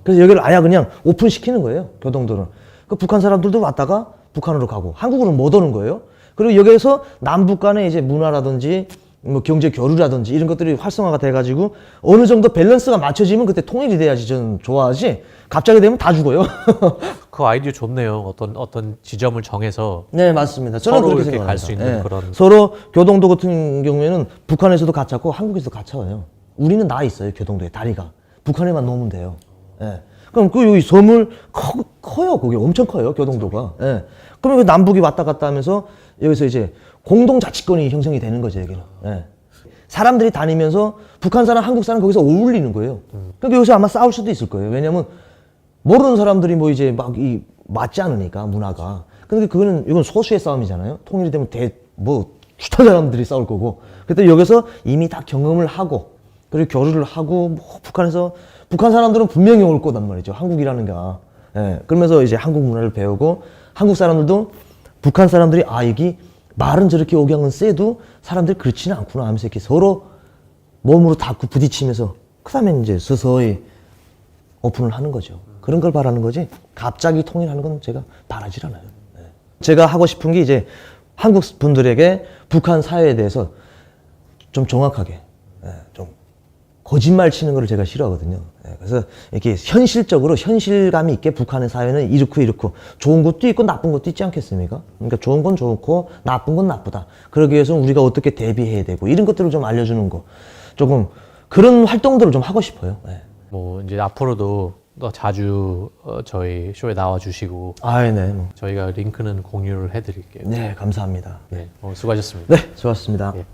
그래서 여기를 아예 그냥 오픈시키는 거예요. 교동도는. 그 북한 사람들도 왔다가 북한으로 가고 한국으로는 못 오는 거예요. 그리고 여기에서 남북 간의 이제 문화라든지 뭐 경제 교류라든지 이런 것들이 활성화가 돼가지고 어느 정도 밸런스가 맞춰지면 그때 통일이 돼야지 저는 좋아하지. 갑자기 되면 다 죽어요. 그 아이디어 좋네요. 어떤 지점을 정해서 네, 맞습니다. 저는 서로 그렇게 이렇게 생각합니다. 갈 수 있는 예. 그런 서로 교동도 같은 경우에는 북한에서도 가차고 한국에서도 가차와요. 우리는 나 있어요, 교동도에 다리가. 북한에만 놓으면 돼요. 예. 그럼 그 여기 섬을 커요, 거기 엄청 커요, 교동도가. 예. 그러면 그 남북이 왔다 갔다 하면서 여기서 이제 공동자치권이 형성이 되는 거죠, 여기는. 예. 사람들이 다니면서 북한 사람, 한국 사람 거기서 어울리는 거예요. 그러니까 여기서 아마 싸울 수도 있을 거예요. 왜냐면 모르는 사람들이 뭐 이제 막 맞지 않으니까 문화가. 근데 이건 소수의 싸움이잖아요. 통일이 되면 숱한 사람들이 싸울 거고. 그때 여기서 이미 다 경험을 하고 그리고 교류를 하고 뭐 북한 사람들은 분명히 올 거단 말이죠. 한국이라는가. 예. 그러면서 이제 한국 문화를 배우고 한국 사람들도 북한 사람들이 여기 말은 저렇게 억양은 세도 사람들이 그렇지는 않구나 하면서 이렇게 서로 몸으로 닿고 부딪히면서 그다음에 이제 서서히 오픈을 하는 거죠. 그런 걸 바라는 거지 갑자기 통일하는 건 제가 바라질 않아요. 예. 제가 하고 싶은 게 이제 한국 분들에게 북한 사회에 대해서 좀 정확하게 좀 거짓말 치는 걸 제가 싫어하거든요. 예. 그래서 이렇게 현실적으로 현실감이 있게 북한의 사회는 이렇고 좋은 것도 있고 나쁜 것도 있지 않겠습니까? 그러니까 좋은 건 좋고 나쁜 건 나쁘다. 그러기 위해서는 우리가 어떻게 대비해야 되고 이런 것들을 좀 알려주는 거 조금 그런 활동들을 좀 하고 싶어요. 예. 뭐 이제 앞으로도 더 자주 저희 쇼에 나와 주시고 네. 뭐. 저희가 링크는 공유를 해드릴게요. 네, 감사합니다. 네, 수고하셨습니다. 네, 좋았습니다. 예.